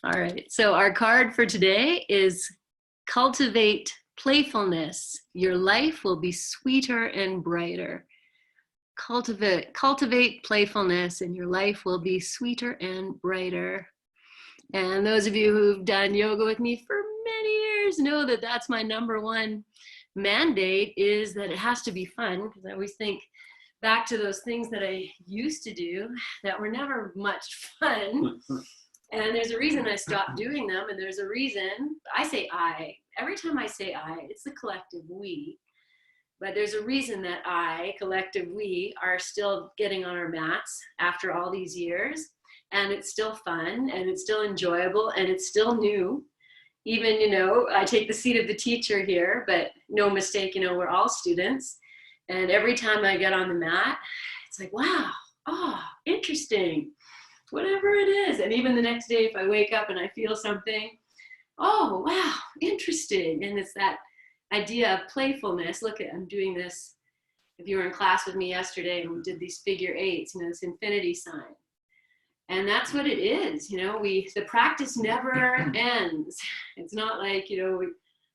All right, so our card for today is cultivate playfulness. Your life will be sweeter and brighter. Cultivate playfulness and your life will be sweeter and brighter. And those of you who've done yoga with me for many years know that that's my number one mandate, is that it has to be fun, because I always think back to those things that I used to do that were never much fun. And there's a reason I stopped doing them, and there's a reason. I say I. Every time I say I, it's the collective we. But there's a reason that I, collective we, are still getting on our mats after all these years. And it's still fun, and it's still enjoyable, and it's still new. Even, I take the seat of the teacher here, but no mistake, we're all students. And every time I get on the mat, it's like, wow, oh, interesting. Whatever it is. And even the next day, if I wake up and I feel something, oh, wow, interesting. And it's that idea of playfulness. Look, I'm doing this. If you were in class with me yesterday and we did these figure eights, this infinity sign. And that's what it is. The practice never ends. It's not like, we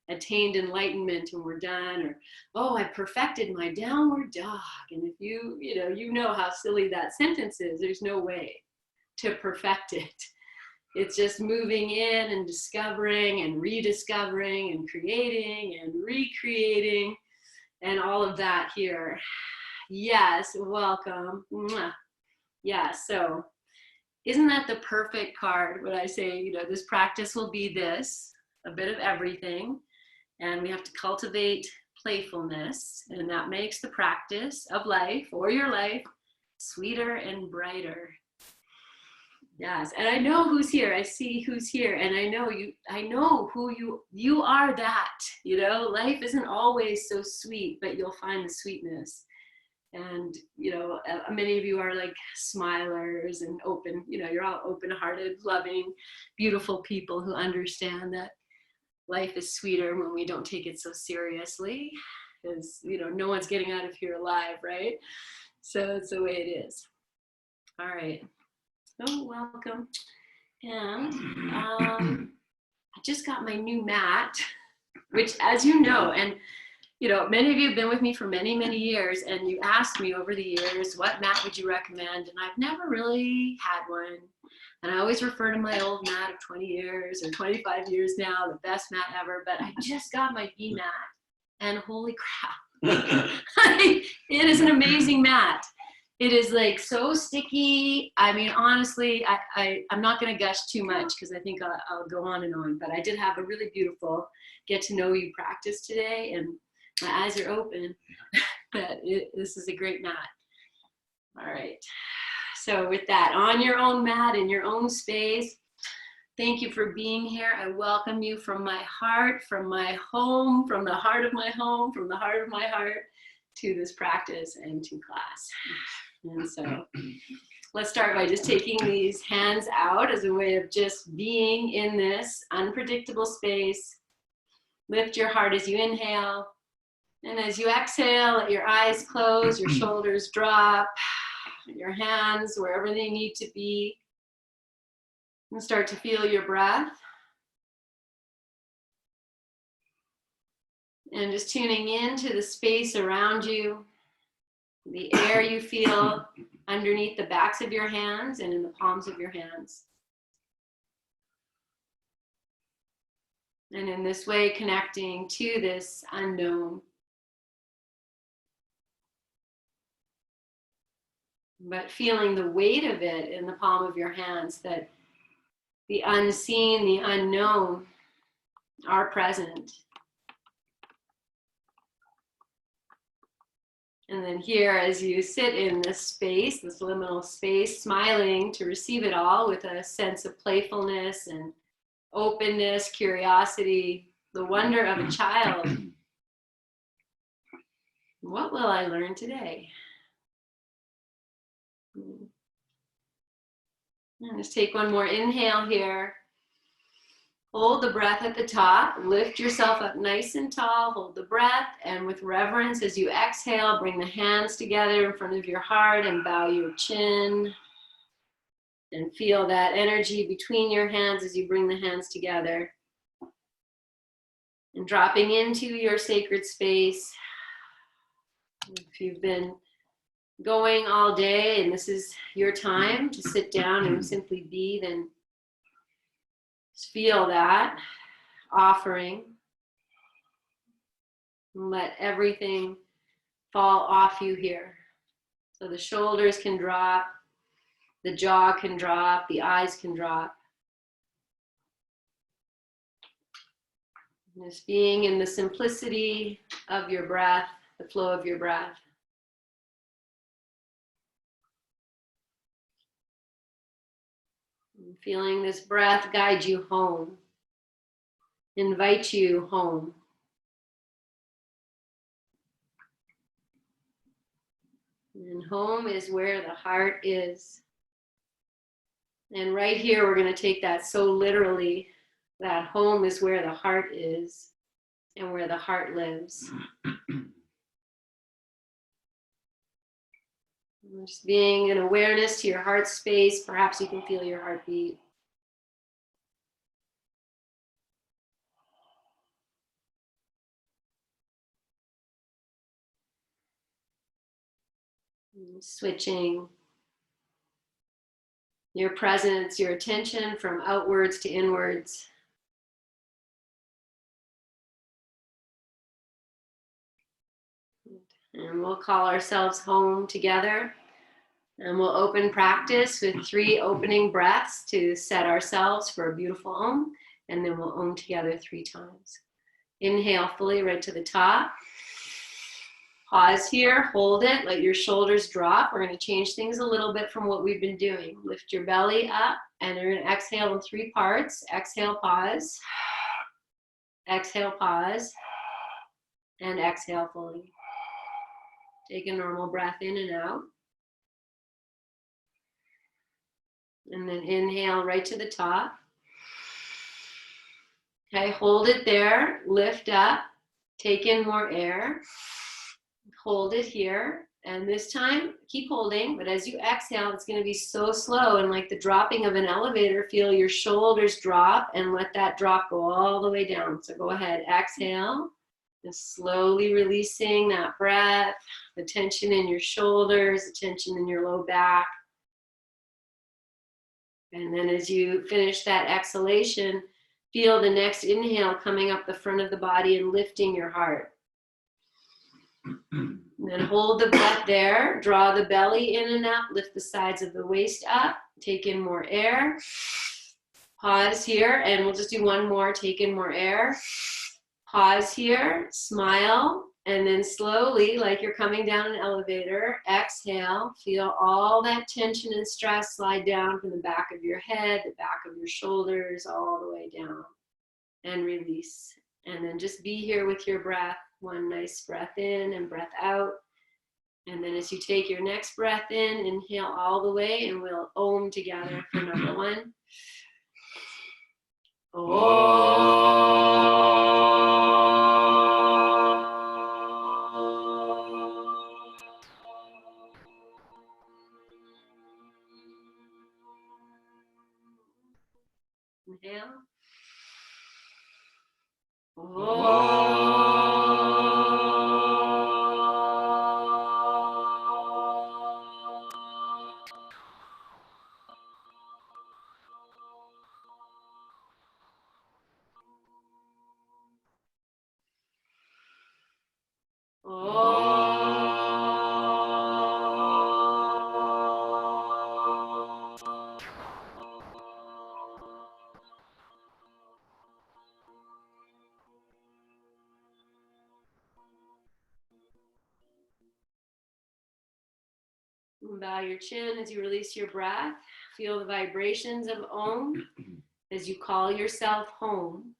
attained enlightenment and we're done, or, oh, I perfected my downward dog. And if you know how silly that sentence is, there's no way to perfect it. It's just moving in and discovering and rediscovering and creating and recreating and all of that here. Yes, welcome. Mwah. Yeah, so isn't that the perfect card when I say, this practice will be this, a bit of everything, and we have to cultivate playfulness, and that makes the practice of life, or your life, sweeter and brighter. Yes, and I know who's here. I see who's here, and I know who you are. That life isn't always so sweet, but you'll find the sweetness. And many of you are like smilers and open. You're all open-hearted, loving, beautiful people who understand that life is sweeter when we don't take it so seriously, because no one's getting out of here alive, right? So it's the way it is. All right. Oh, welcome. And I just got my new mat, which, as you know, and many of you have been with me for many, many years, and you asked me over the years, what mat would you recommend? And I've never really had one. And I always refer to my old mat of 20 years or 25 years now, the best mat ever. But I just got my V mat, and holy crap, it is an amazing mat. It is like so sticky. I mean, honestly, I'm not going to gush too much because I think I'll go on and on. But I did have a really beautiful get to know you practice today, and my eyes are open. But this is a great mat. All right. So with that, on your own mat, in your own space, thank you for being here. I welcome you from my heart, from my home, from the heart of my home, from the heart of my heart, to this practice and to class. And so let's start by just taking these hands out as a way of just being in this unpredictable space. Lift your heart as you inhale. And as you exhale, let your eyes close, your shoulders drop, your hands wherever they need to be. And start to feel your breath. And just tuning into the space around you, the air you feel underneath the backs of your hands and in the palms of your hands. And in this way, connecting to this unknown. But feeling the weight of it in the palm of your hands, that the unseen, the unknown are present. And then here, as you sit in this space, this liminal space, smiling to receive it all with a sense of playfulness and openness, curiosity, the wonder of a child. What will I learn today? And just take one more inhale here. Hold the breath at the top. Lift yourself up nice and tall. Hold the breath. And with reverence, as you exhale, bring the hands together in front of your heart and bow your chin. And feel that energy between your hands as you bring the hands together. And dropping into your sacred space. If you've been going all day and this is your time to sit down and simply be, then just feel that offering. And let everything fall off you here. So the shoulders can drop, the jaw can drop, the eyes can drop. Just being in the simplicity of your breath, the flow of your breath. And feeling this breath guide you home, invite you home. And home is where the heart is. And right here, we're going to take that so literally, that home is where the heart is and where the heart lives. Just being an awareness to your heart space. Perhaps you can feel your heartbeat. And switching your presence, your attention from outwards to inwards. And we'll call ourselves home together. And we'll open practice with 3 opening breaths to set ourselves for a beautiful Om. And then we'll Om together 3 times. Inhale fully right to the top. Pause here, hold it, let your shoulders drop. We're going to change things a little bit from what we've been doing. Lift your belly up, and you're going to exhale in 3 parts. Exhale, pause. Exhale, pause. And exhale fully. Take a normal breath in and out. And then inhale right to the top. Okay, hold it there, lift up, take in more air. Hold it here, and this time keep holding, but as you exhale, it's going to be so slow, and like the dropping of an elevator, feel your shoulders drop and let that drop go all the way down. So go ahead, exhale, and slowly releasing that breath, the tension in your shoulders, the tension in your low back. And then as you finish that exhalation, feel the next inhale coming up the front of the body and lifting your heart. And then hold the breath there, draw the belly in and up, lift the sides of the waist up, take in more air. Pause here, and we'll just do one more, take in more air. Pause here, smile, and then slowly, like you're coming down an elevator, exhale, feel all that tension and stress slide down from the back of your head, the back of your shoulders, all the way down, and release. And then just be here with your breath. One nice breath in and breath out. And then as you take your next breath in, inhale all the way, and we'll Om together for number 1. Inhale. Bow your chin as you release your breath. Feel the vibrations of Om as you call yourself home.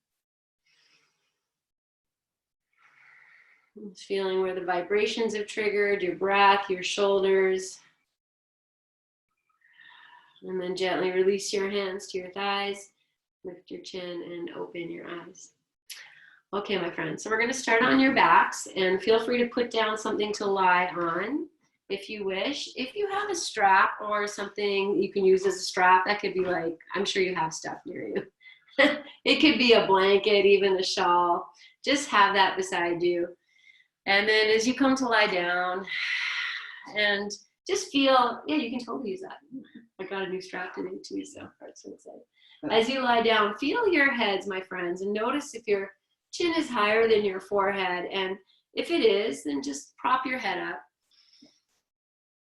Just feeling where the vibrations have triggered your breath, your shoulders. And then gently release your hands to your thighs, lift your chin, and open your eyes. Okay, my friends, so we're going to start on your backs, and feel free to put down something to lie on. if you wish. If you have a strap or something you can use as a strap, that could be like, I'm sure you have stuff near you. It could be a blanket, even a shawl. Just have that beside you. And then as you come to lie down, and just feel, yeah, you can totally use that. I got a new strap today too, so that's so exciting. As you lie down, feel your heads, my friends, and notice if your chin is higher than your forehead. And if it is, then just prop your head up.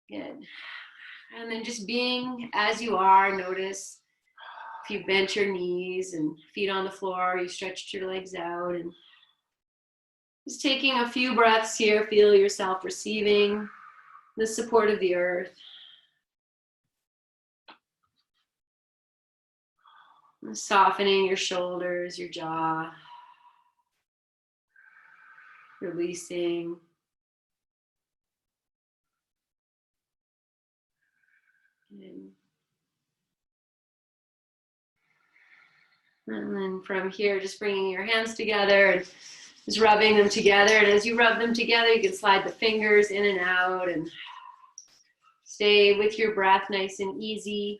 Good. And then just being as you are, notice if you bent your knees and feet on the floor, you stretched your legs out, and just taking a few breaths here, feel yourself receiving the support of the earth. Softening your shoulders, your jaw, releasing. And then from here, just bringing your hands together and just rubbing them together. And as you rub them together, you can slide the fingers in and out and stay with your breath nice and easy.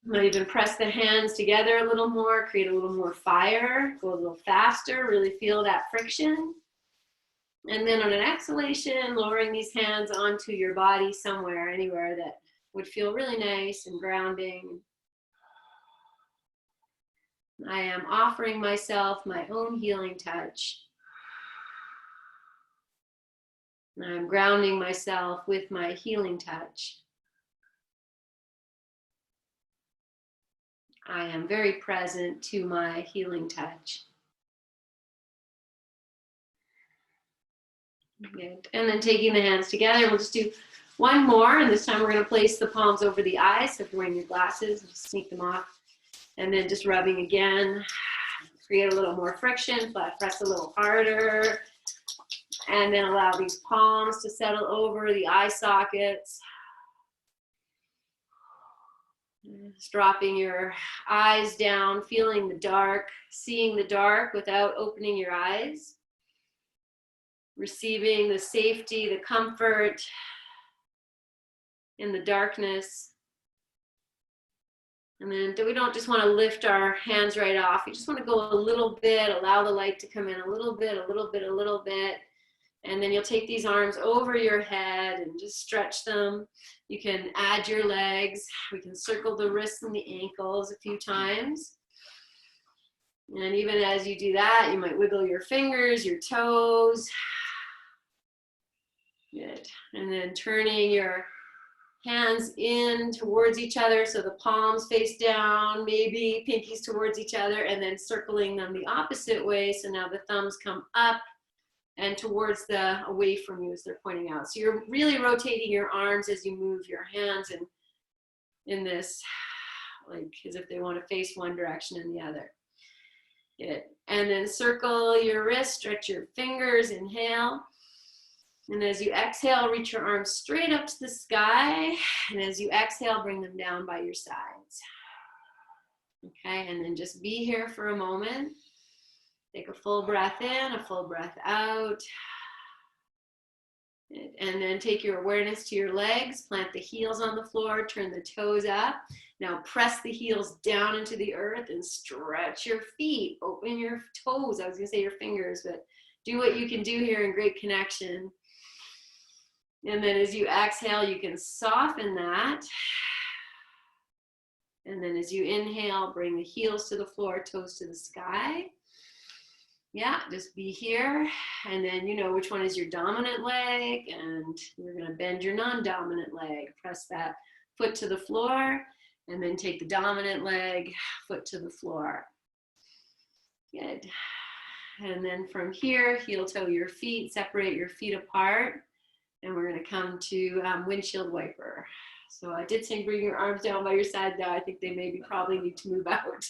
Might even press the hands together a little more, create a little more fire, go a little faster, really feel that friction. And then on an exhalation, lowering these hands onto your body somewhere, anywhere that would feel really nice and grounding. I am offering myself my own healing touch. I'm grounding myself with my healing touch. I am very present to my healing touch. Good. And then taking the hands together, we'll just do one more, and this time we're going to place the palms over the eyes. So if you're wearing your glasses, just sneak them off. And then just rubbing again, create a little more friction, but press a little harder. And then allow these palms to settle over the eye sockets. Just dropping your eyes down, feeling the dark, seeing the dark without opening your eyes. Receiving the safety, the comfort in the darkness. And then we don't just want to lift our hands right off. You just want to go a little bit, allow the light to come in a little bit, a little bit, a little bit. And then you'll take these arms over your head and just stretch them. You can add your legs. We can circle the wrists and the ankles a few times. And even as you do that, you might wiggle your fingers, your toes. Good. And then turning your hands in towards each other, so the palms face down, maybe pinkies towards each other, and then circling them the opposite way. So now the thumbs come up and towards the away from you as they're pointing out. So you're really rotating your arms as you move your hands and in this, like as if they want to face one direction and the other. Good. And then circle your wrist, stretch your fingers, inhale. And as you exhale, reach your arms straight up to the sky. And as you exhale, bring them down by your sides. Okay, and then just be here for a moment. Take a full breath in, a full breath out. And then take your awareness to your legs, plant the heels on the floor, turn the toes up. Now press the heels down into the earth and stretch your feet. Open your toes, I was gonna say your fingers, but do what you can do here in great connection. And then as you exhale, you can soften that. And then as you inhale, bring the heels to the floor, toes to the sky. Yeah, just be here. And then you know which one is your dominant leg, and you're gonna bend your non-dominant leg. Press that foot to the floor, and then take the dominant leg, foot to the floor. Good. And then from here, heel toe your feet, separate your feet apart. And we're gonna come to windshield wiper. So I did say bring your arms down by your side now. I think they maybe probably need to move out.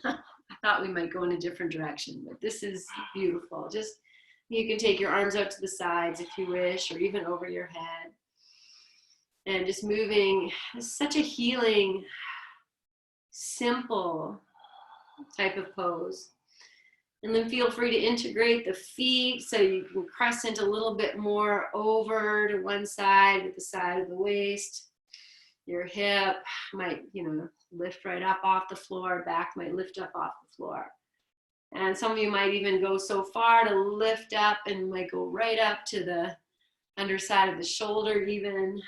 I thought we might go in a different direction, but this is beautiful. Just, you can take your arms out to the sides if you wish, or even over your head. And just moving, it's such a healing, simple type of pose. And then feel free to integrate the feet so you can crescent a little bit more over to one side with the side of the waist. Your hip might, lift right up off the floor. Back might lift up off the floor. And some of you might even go so far to lift up and might go right up to the underside of the shoulder even.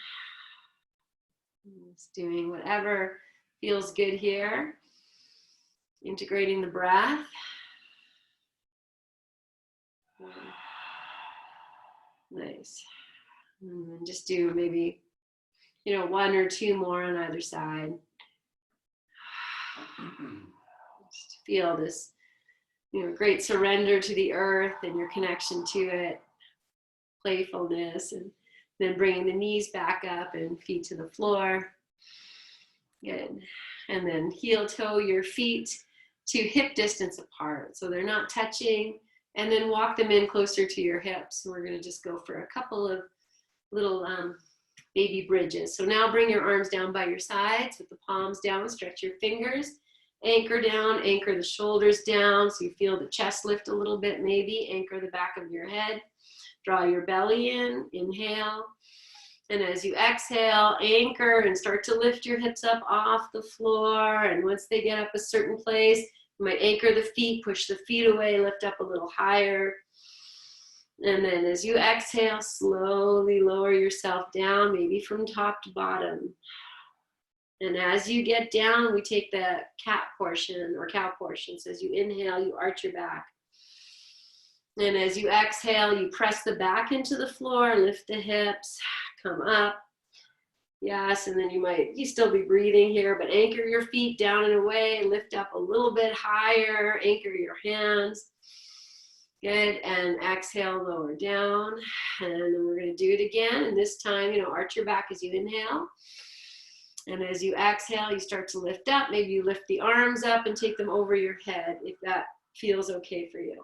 Just doing whatever feels good here. Integrating the breath. Nice. And just do maybe, one or two more on either side. Just feel this, great surrender to the earth and your connection to it, playfulness, and then bringing the knees back up and feet to the floor. Good. And then heel toe your feet to hip distance apart, so they're not touching, and then walk them in closer to your hips. And we're going to just go for a couple of little baby bridges. So now bring your arms down by your sides with the palms down, stretch your fingers, anchor down, anchor the shoulders down so you feel the chest lift a little bit maybe, anchor the back of your head, draw your belly in, inhale. And as you exhale, anchor and start to lift your hips up off the floor. And once they get up a certain place, you might anchor the feet, push the feet away, lift up a little higher. And then as you exhale, slowly lower yourself down, maybe from top to bottom. And as you get down, we take the cat portion or cow portion. So as you inhale, you arch your back. And as you exhale, you press the back into the floor, lift the hips, come up. Yes, and then you still be breathing here, but anchor your feet down and away, lift up a little bit higher, anchor your hands. Good, and exhale, lower down. And then we're gonna do it again. And this time, arch your back as you inhale. And as you exhale, you start to lift up. Maybe you lift the arms up and take them over your head if that feels okay for you.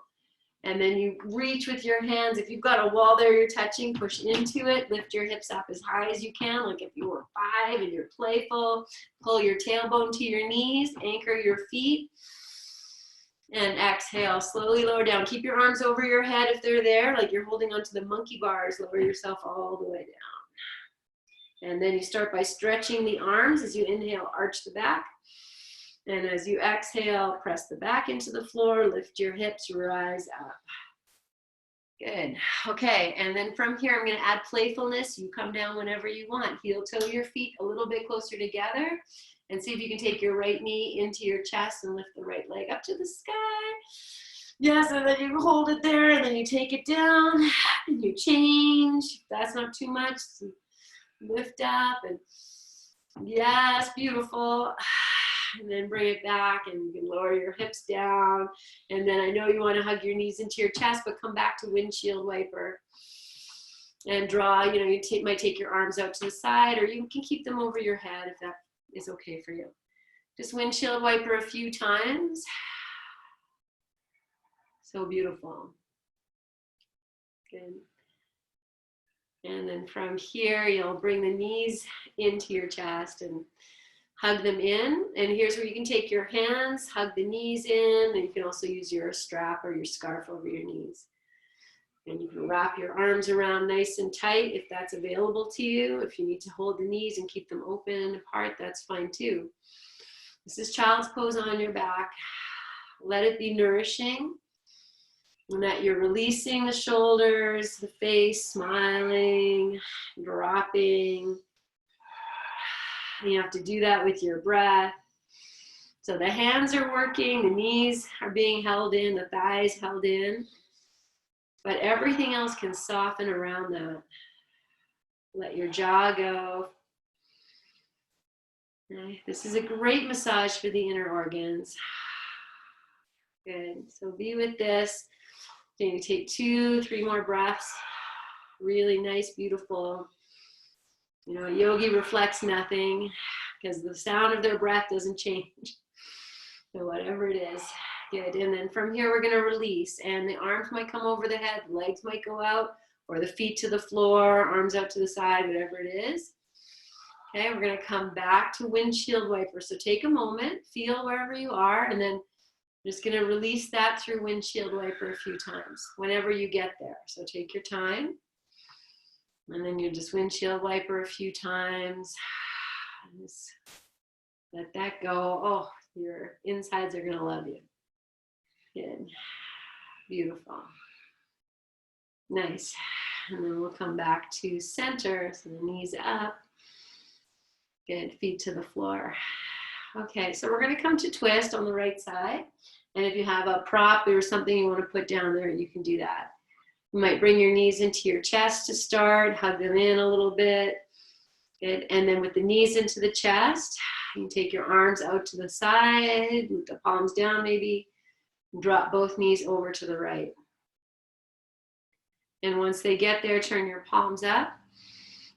And then you reach with your hands. If you've got a wall there you're touching, push into it. Lift your hips up as high as you can. Like if you were 5 and you're playful, pull your tailbone to your knees, anchor your feet. And exhale, slowly lower down. Keep your arms over your head if they're there, like you're holding onto the monkey bars. Lower yourself all the way down. And then you start by stretching the arms. As you inhale, arch the back. And as you exhale, press the back into the floor, lift your hips, rise up. Good. Okay, and then from here, I'm going to add playfulness. You come down whenever you want. Heel toe your feet a little bit closer together. And see if you can take your right knee into your chest and lift the right leg up to the sky. Yes, and then you hold it there, and then you take it down, and you change. If that's not too much, so lift up, and yes, beautiful. And then bring it back, and you can lower your hips down. And then I know you want to hug your knees into your chest, but come back to windshield wiper and draw. You might take your arms out to the side, or you can keep them over your head if that is okay for you. Just windshield wiper a few times. So beautiful. Good. And then from here, you'll bring the knees into your chest and hug them in. And here's where you can take your hands, hug the knees in, and you can also use your strap or your scarf over your knees. And you can wrap your arms around nice and tight if that's available to you. If you need to hold the knees and keep them open and apart, that's fine too. This is child's pose on your back. Let it be nourishing, and that you're releasing the shoulders, the face, smiling, dropping. You have to do that with your breath. So the hands are working, the knees are being held in, the thighs held in, but everything else can soften around that. Let your jaw go. Okay. This is a great massage for the inner organs. Good, so be with this. Then you take 2-3 more breaths. Really nice, beautiful. A yogi reflects nothing because the sound of their breath doesn't change. So whatever it is, good. And then from here, we're going to release. And the arms might come over the head, the legs might go out, or the feet to the floor, arms out to the side, whatever it is. Okay, we're going to come back to windshield wiper. So take a moment, feel wherever you are, and then I'm just going to release that through windshield wiper a few times whenever you get there. So take your time. And then you just windshield wiper a few times. Just let that go. Oh, your insides are going to love you. Good. Beautiful. Nice. And then we'll come back to center. So the knees up. Good. Feet to the floor. Okay, so we're going to come to twist on the right side. And if you have a prop or something you want to put down there, you can do that. You might bring your knees into your chest to start, hug them in a little bit. Good. And then with the knees into the chest, you can take your arms out to the side, with the palms down maybe. Drop both knees over to the right. And once they get there, turn your palms up.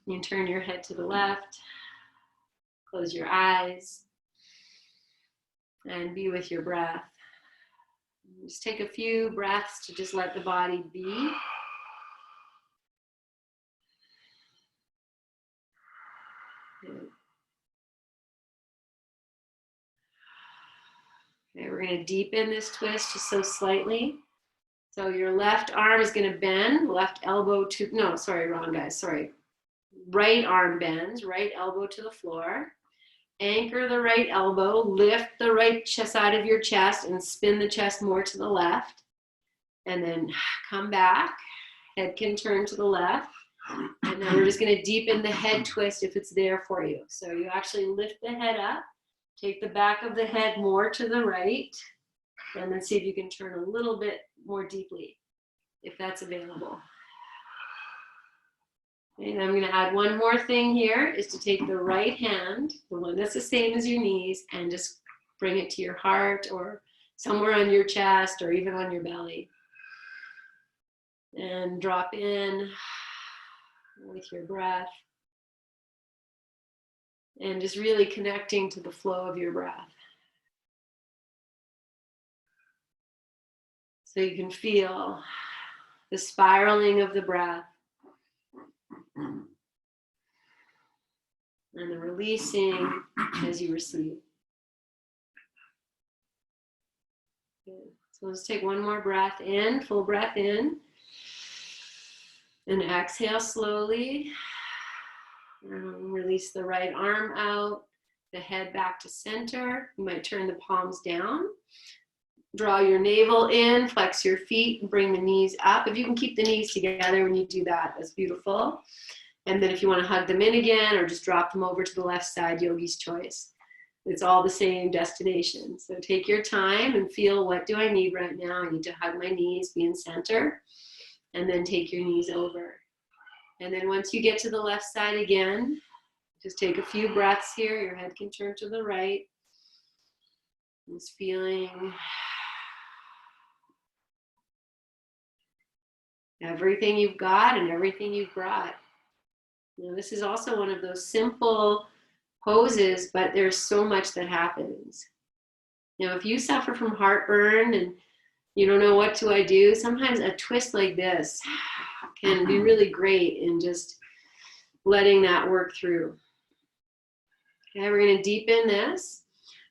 You can turn your head to the left. Close your eyes. And be with your breath. Just take a few breaths to just let the body be. Okay, we're going to deepen this twist just so slightly. So your left arm is going to bend, left elbow to, no, sorry, wrong guys, sorry. Right arm bends, right elbow to the floor. Anchor the right elbow, lift the right side of your chest and spin the chest more to the left. And then come back, head can turn to the left. And then we're just going to deepen the head twist if it's there for you. So you actually lift the head up, take the back of the head more to the right, and then see if you can turn a little bit more deeply, if that's available. And I'm going to add one more thing here, is to take the right hand, the one that's the same as your knees, and just bring it to your heart or somewhere on your chest or even on your belly. And drop in with your breath. And just really connecting to the flow of your breath. So you can feel the spiraling of the breath. And the releasing as you receive. Good. So let's take one more breath in, full breath in. And exhale slowly. Release the right arm out, the head back to center. You might turn the palms down. Draw your navel in, flex your feet, and bring the knees up. If you can keep the knees together when you do that, that's beautiful. And then if you want to hug them in again or just drop them over to the left side, yogi's choice. It's all the same destination. So take your time and feel, what do I need right now? I need to hug my knees, be in center, and then take your knees over. And then once you get to the left side again, just take a few breaths here. Your head can turn to the right. Just feeling everything you've got and everything you've brought. You know, this is also one of those simple poses, but there's so much that happens. You know, if you suffer from heartburn and you don't know what do I do, sometimes a twist like this can be really great in just letting that work through. Okay, we're going to deepen this.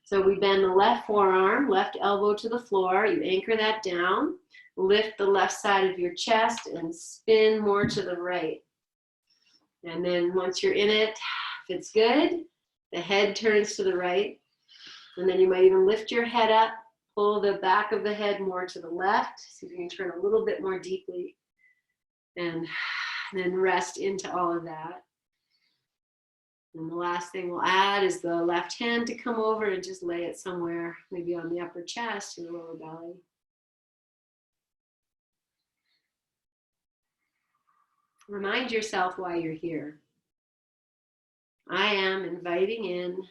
So we bend the left forearm, left elbow to the floor. You anchor that down. Lift the left side of your chest and spin more to the right. And then once you're in it, if it's good, the head turns to the right. And then you might even lift your head up, pull the back of the head more to the left. So you can turn a little bit more deeply. And then rest into all of that. And the last thing we'll add is the left hand to come over and just lay it somewhere, maybe on the upper chest or the lower belly. Remind yourself why you're here. I am inviting in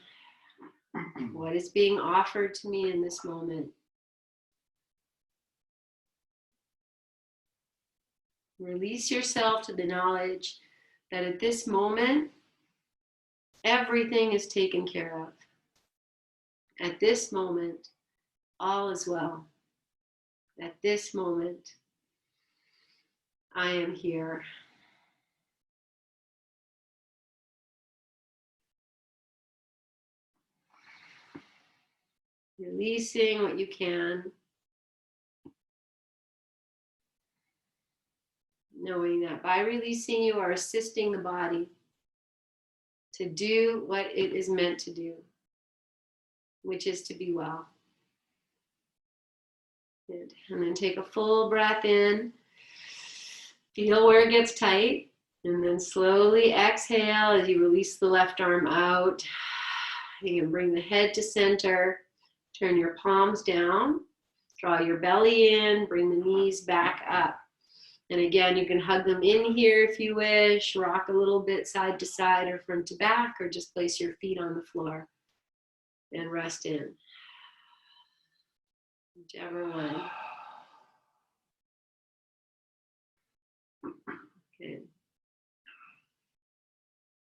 what is being offered to me in this moment. Release yourself to the knowledge that at this moment, everything is taken care of. At this moment, all is well. At this moment, I am here. Releasing what you can. knowing that by releasing, you are assisting the body to do what it is meant to do, which is to be well. Good. And then take a full breath in. Feel where it gets tight. And then slowly exhale as you release the left arm out. You can bring the head to center. Turn your palms down. Draw your belly in. Bring the knees back up. And again, you can hug them in here if you wish. Rock a little bit side to side or front to back, or just place your feet on the floor and rest in. Whichever one. Good.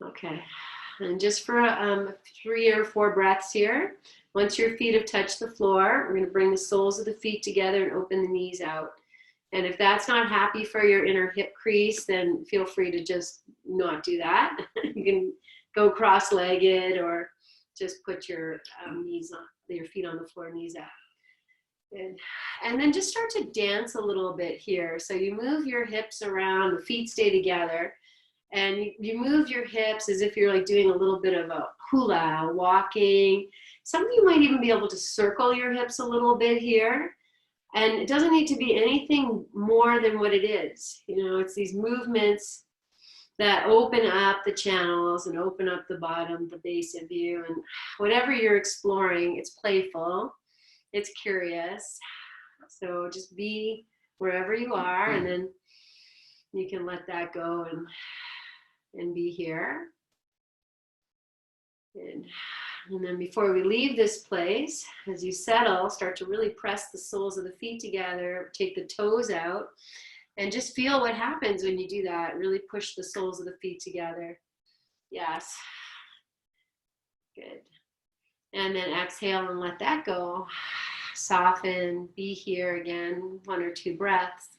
Okay. And just for 3 or 4 breaths here. Once your feet have touched the floor, we're going to bring the soles of the feet together and open the knees out. And if that's not happy for your inner hip crease, then feel free to just not do that. You can go cross-legged or just put your knees on, your feet on the floor, knees out. Good. And then just start to dance a little bit here. So you move your hips around, the feet stay together, and you move your hips as if you're like doing a little bit of a hula, walking. Some of you might even be able to circle your hips a little bit here. And it doesn't need to be anything more than what it is. You know, it's these movements that open up the channels and open up the bottom, the base of you. And whatever you're exploring, it's playful, it's curious. So just be wherever you are, and then you can let that go and be here. Good. And then before we leave this place, as you settle, start to really press the soles of the feet together, take the toes out, and just feel what happens when you do that. Really push the soles of the feet together. Yes. Good. And then exhale and let that go. Soften, be here again, 1 or 2 breaths.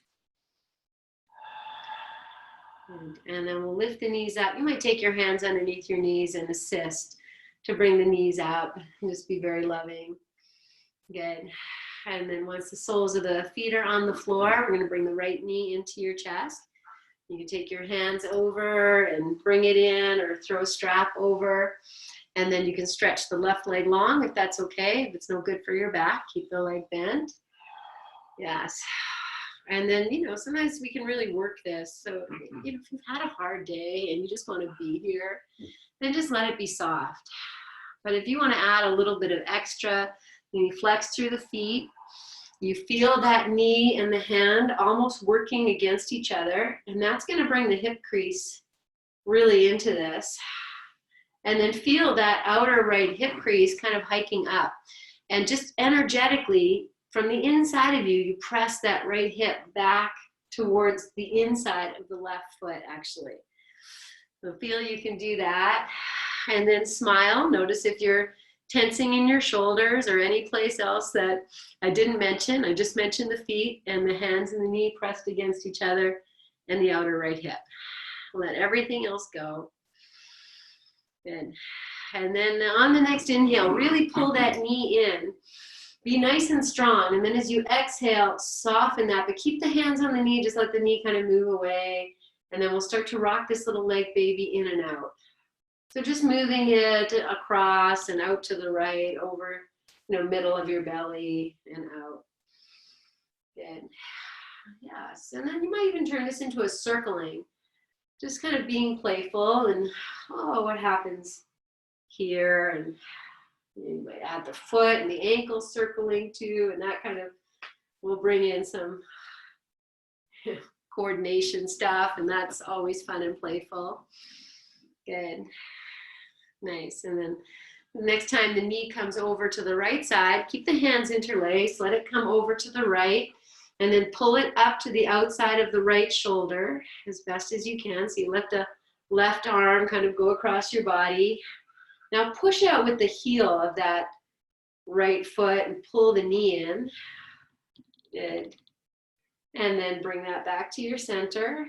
And then we'll lift the knees up. You might take your hands underneath your knees and assist to bring the knees up and just be very loving. Good. And then once the soles of the feet are on the floor, we're going to bring the right knee into your chest. You can take your hands over and bring it in, or throw a strap over. And then you can stretch the left leg long if that's okay. If it's no good for your back, keep the leg bent. Yes. And then, you know, sometimes we can really work this. So, you know, if you've had a hard day and you just want to be here, then just let it be soft. But if you want to add a little bit of extra, you flex through the feet. You feel that knee and the hand almost working against each other. And that's going to bring the hip crease really into this. And then feel that outer right hip crease kind of hiking up. And just energetically, from the inside of you, you press that right hip back towards the inside of the left foot, actually. So feel you can do that. And then smile. Notice if you're tensing in your shoulders or any place else that I didn't mention. I just mentioned the feet and the hands and the knee pressed against each other and the outer right hip. Let everything else go. Good. And then on the next inhale, really pull that knee in. Be nice and strong. And then as you exhale, soften that, but keep the hands on the knee. Just let the knee kind of move away. And then we'll start to rock this little leg baby in and out. So just moving it across and out to the right, over, you know, middle of your belly and out. Good. Yes. And then you might even turn this into a circling. Just kind of being playful and, oh, what happens here? And you might add the foot and the ankle circling too, and that kind of will bring in some coordination stuff, and that's always fun and playful. Good. Nice. And then the next time the knee comes over to the right side, keep the hands interlaced, let it come over to the right, and then pull it up to the outside of the right shoulder as best as you can. So you let the left arm kind of go across your body. Now push out with the heel of that right foot and pull the knee in. Good. And then bring that back to your center.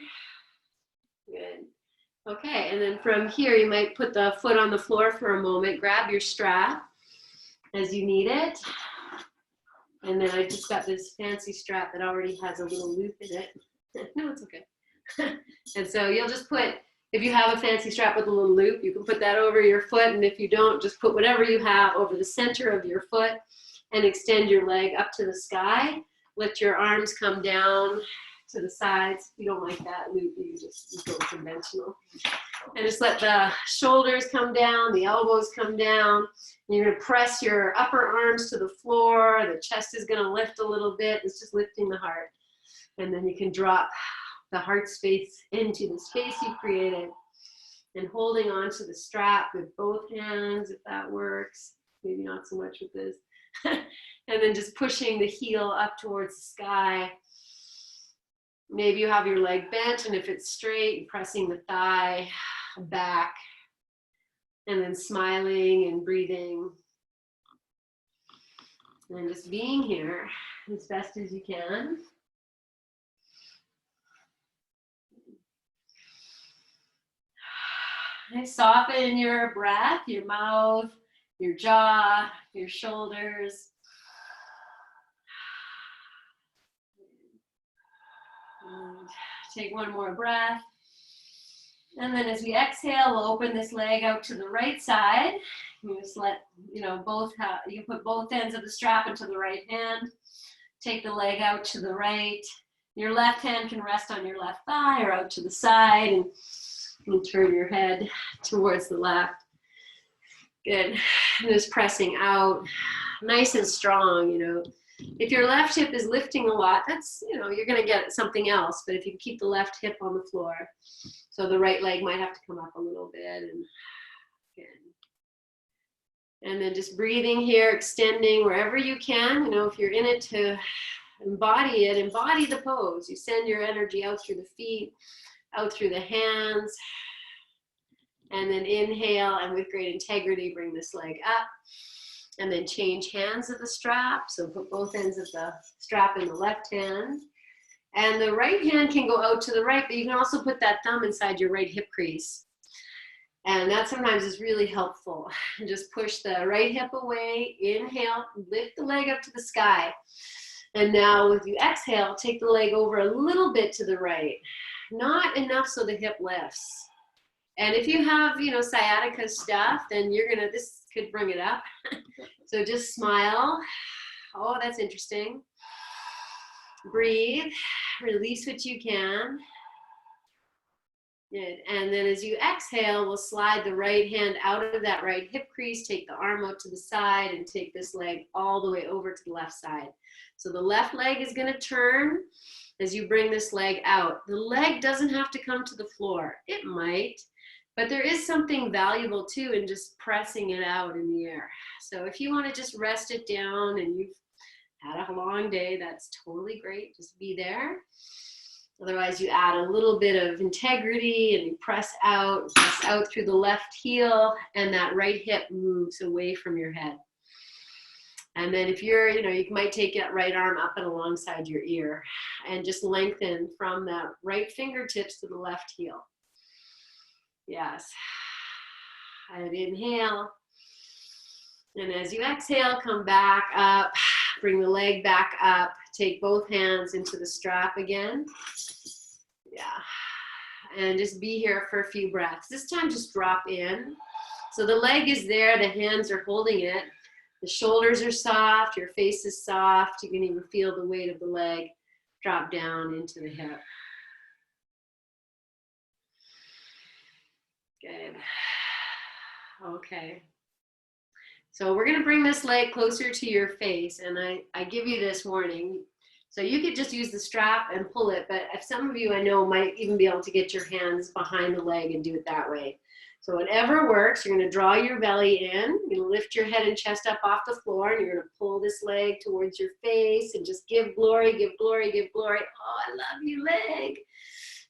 Good. Okay, and then from here, you might put the foot on the floor for a moment, grab your strap as you need it. And then I just got this fancy strap that already has a little loop in it. No, it's okay. And so you'll just put, if you have a fancy strap with a little loop, you can put that over your foot. And if you don't, just put whatever you have over the center of your foot and extend your leg up to the sky. Let your arms come down to the sides. If you don't like that loop, you just go conventional. And just let the shoulders come down, the elbows come down. And you're going to press your upper arms to the floor. The chest is going to lift a little bit. It's just lifting the heart. And then you can drop the heart space into the space you created. And holding on to the strap with both hands, if that works. Maybe not so much with this. And then just pushing the heel up towards the sky. Maybe you have your leg bent, and if it's straight, you're pressing the thigh back, and then smiling and breathing. And just being here as best as you can. And soften your breath, your mouth, your jaw, your shoulders. And take one more breath. And then as we exhale, we'll open this leg out to the right side. You just let, you can put both ends of the strap into the right hand. Take the leg out to the right. Your left hand can rest on your left thigh or out to the side, and turn your head towards the left. Good. And just pressing out, nice and strong, If your left hip is lifting a lot, that's, you're going to get something else. But if you keep the left hip on the floor, so the right leg might have to come up a little bit. And then just breathing here, extending wherever you can. If you're in it to embody it, embody the pose. You send your energy out through the feet, out through the hands. And then inhale, and with great integrity, bring this leg up. And then change hands of the strap. So put both ends of the strap in the left hand. And the right hand can go out to the right, but you can also put that thumb inside your right hip crease. And that sometimes is really helpful. And just push the right hip away, inhale, lift the leg up to the sky. And now with you exhale, take the leg over a little bit to the right. Not enough so the hip lifts. And if you have, sciatica stuff, then this could bring it up. So just smile. Oh, that's interesting. Breathe, release what you can. Good. And then as you exhale, we'll slide the right hand out of that right hip crease, take the arm out to the side, and take this leg all the way over to the left side. So the left leg is going to turn as you bring this leg out. The leg doesn't have to come to the floor. It might. But there is something valuable too in just pressing it out in the air. So if you want to just rest it down and you've had a long day, that's totally great. Just be there. Otherwise, you add a little bit of integrity and you press out through the left heel, and that right hip moves away from your head. And then if you're, you might take that right arm up and alongside your ear and just lengthen from that right fingertips to the left heel. Yes. And inhale. And as you exhale, come back up. Bring the leg back up. Take both hands into the strap again. Yeah. And just be here for a few breaths. This time just drop in. So the leg is there. The hands are holding it. The shoulders are soft. Your face is soft. You can even feel the weight of the leg drop down into the hip. Good. Okay. So we're going to bring this leg closer to your face, and I give you this warning. So you could just use the strap and pull it, but if some of you I know might even be able to get your hands behind the leg and do it that way. So whatever works, you're going to draw your belly in, you're going to lift your head and chest up off the floor, and you're going to pull this leg towards your face and just give glory, give glory, give glory. Oh, I love you, leg.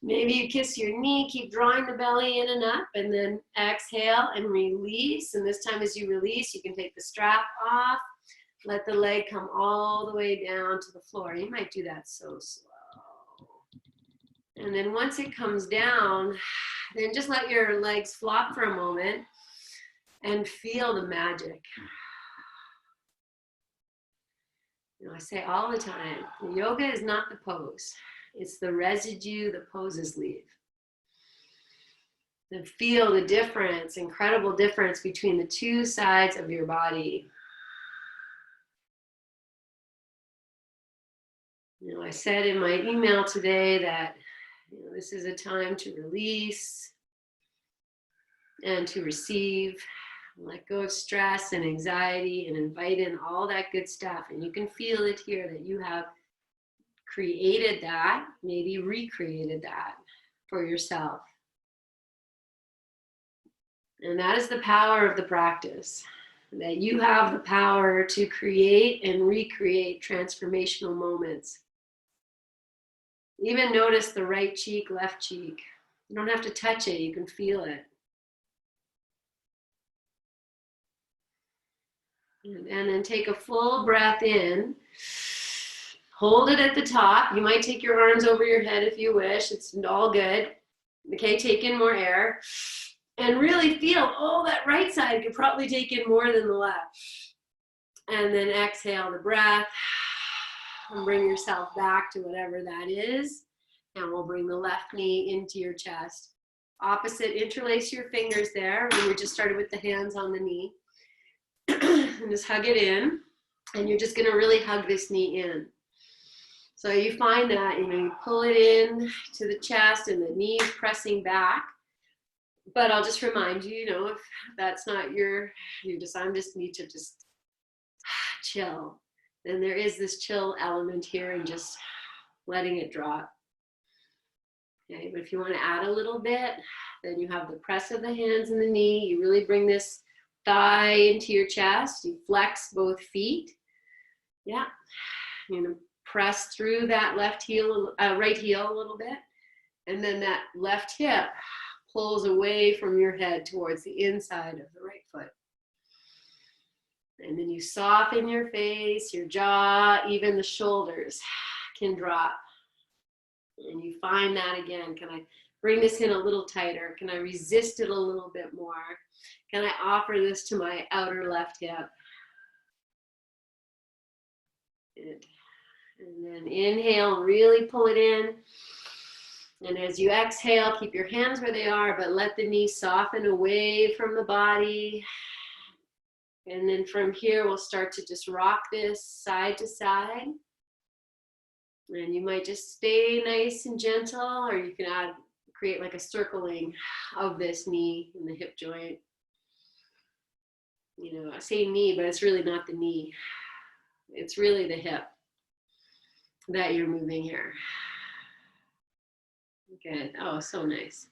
Maybe you kiss your knee, keep drawing the belly in and up, and then exhale and release. And this time as you release, you can take the strap off, let the leg come all the way down to the floor. You might do that so slow. And then once it comes down, then just let your legs flop for a moment and feel the magic. I say all the time, yoga is not the pose. It's the residue the poses leave. And feel the difference, incredible difference between the two sides of your body. You know, I said in my email today that this is a time to release and to receive, let go of stress and anxiety and invite in all that good stuff. And you can feel it here that you have created that, maybe recreated that for yourself. And that is the power of the practice, that you have the power to create and recreate transformational moments. Even notice the right cheek, left cheek. You don't have to touch it, you can feel it. And then take a full breath in. Hold it at the top. You might take your arms over your head if you wish. It's all good. Okay, take in more air. And really feel, oh, that right side could probably take in more than the left. And then exhale the breath. And bring yourself back to whatever that is. And we'll bring the left knee into your chest. Opposite, interlace your fingers there. We just started with the hands on the knee. And just hug it in. And you're just going to really hug this knee in. So you find that, you pull it in to the chest and the knee is pressing back. But I'll just remind you, if that's not I just need to just chill. Then there is this chill element here and just letting it drop. Okay, but if you want to add a little bit, then you have the press of the hands and the knee. You really bring this thigh into your chest. You flex both feet. Yeah. Press through that right heel a little bit. And then that left hip pulls away from your head towards the inside of the right foot. And then you soften your face, your jaw, even the shoulders can drop. And you find that again. Can I bring this in a little tighter? Can I resist it a little bit more? Can I offer this to my outer left hip? Good. And then inhale, really pull it in. And as you exhale, keep your hands where they are, but let the knee soften away from the body. And then from here, we'll start to just rock this side to side. And you might just stay nice and gentle, or you can create like a circling of this knee in the hip joint. I say knee, but it's really not the knee. It's really the hip that you're moving here. Good. Oh, so nice.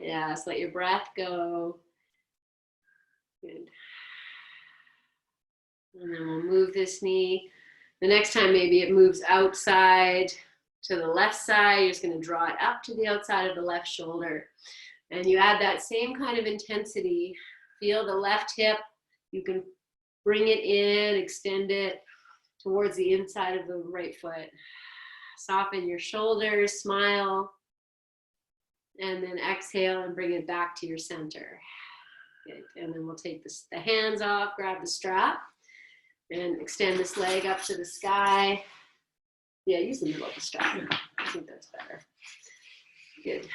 Yes, let your breath go. Good. And then we'll move this knee. The next time, maybe it moves outside to the left side. You're just going to draw it up to the outside of the left shoulder. And you add that same kind of intensity. Feel the left hip. You can bring it in, extend it towards the inside of the right foot. Soften your shoulders, smile. And then exhale and bring it back to your center. Good. And then we'll take the hands off, grab the strap, and extend this leg up to the sky. Yeah, use the middle of the strap. I think that's better. Good.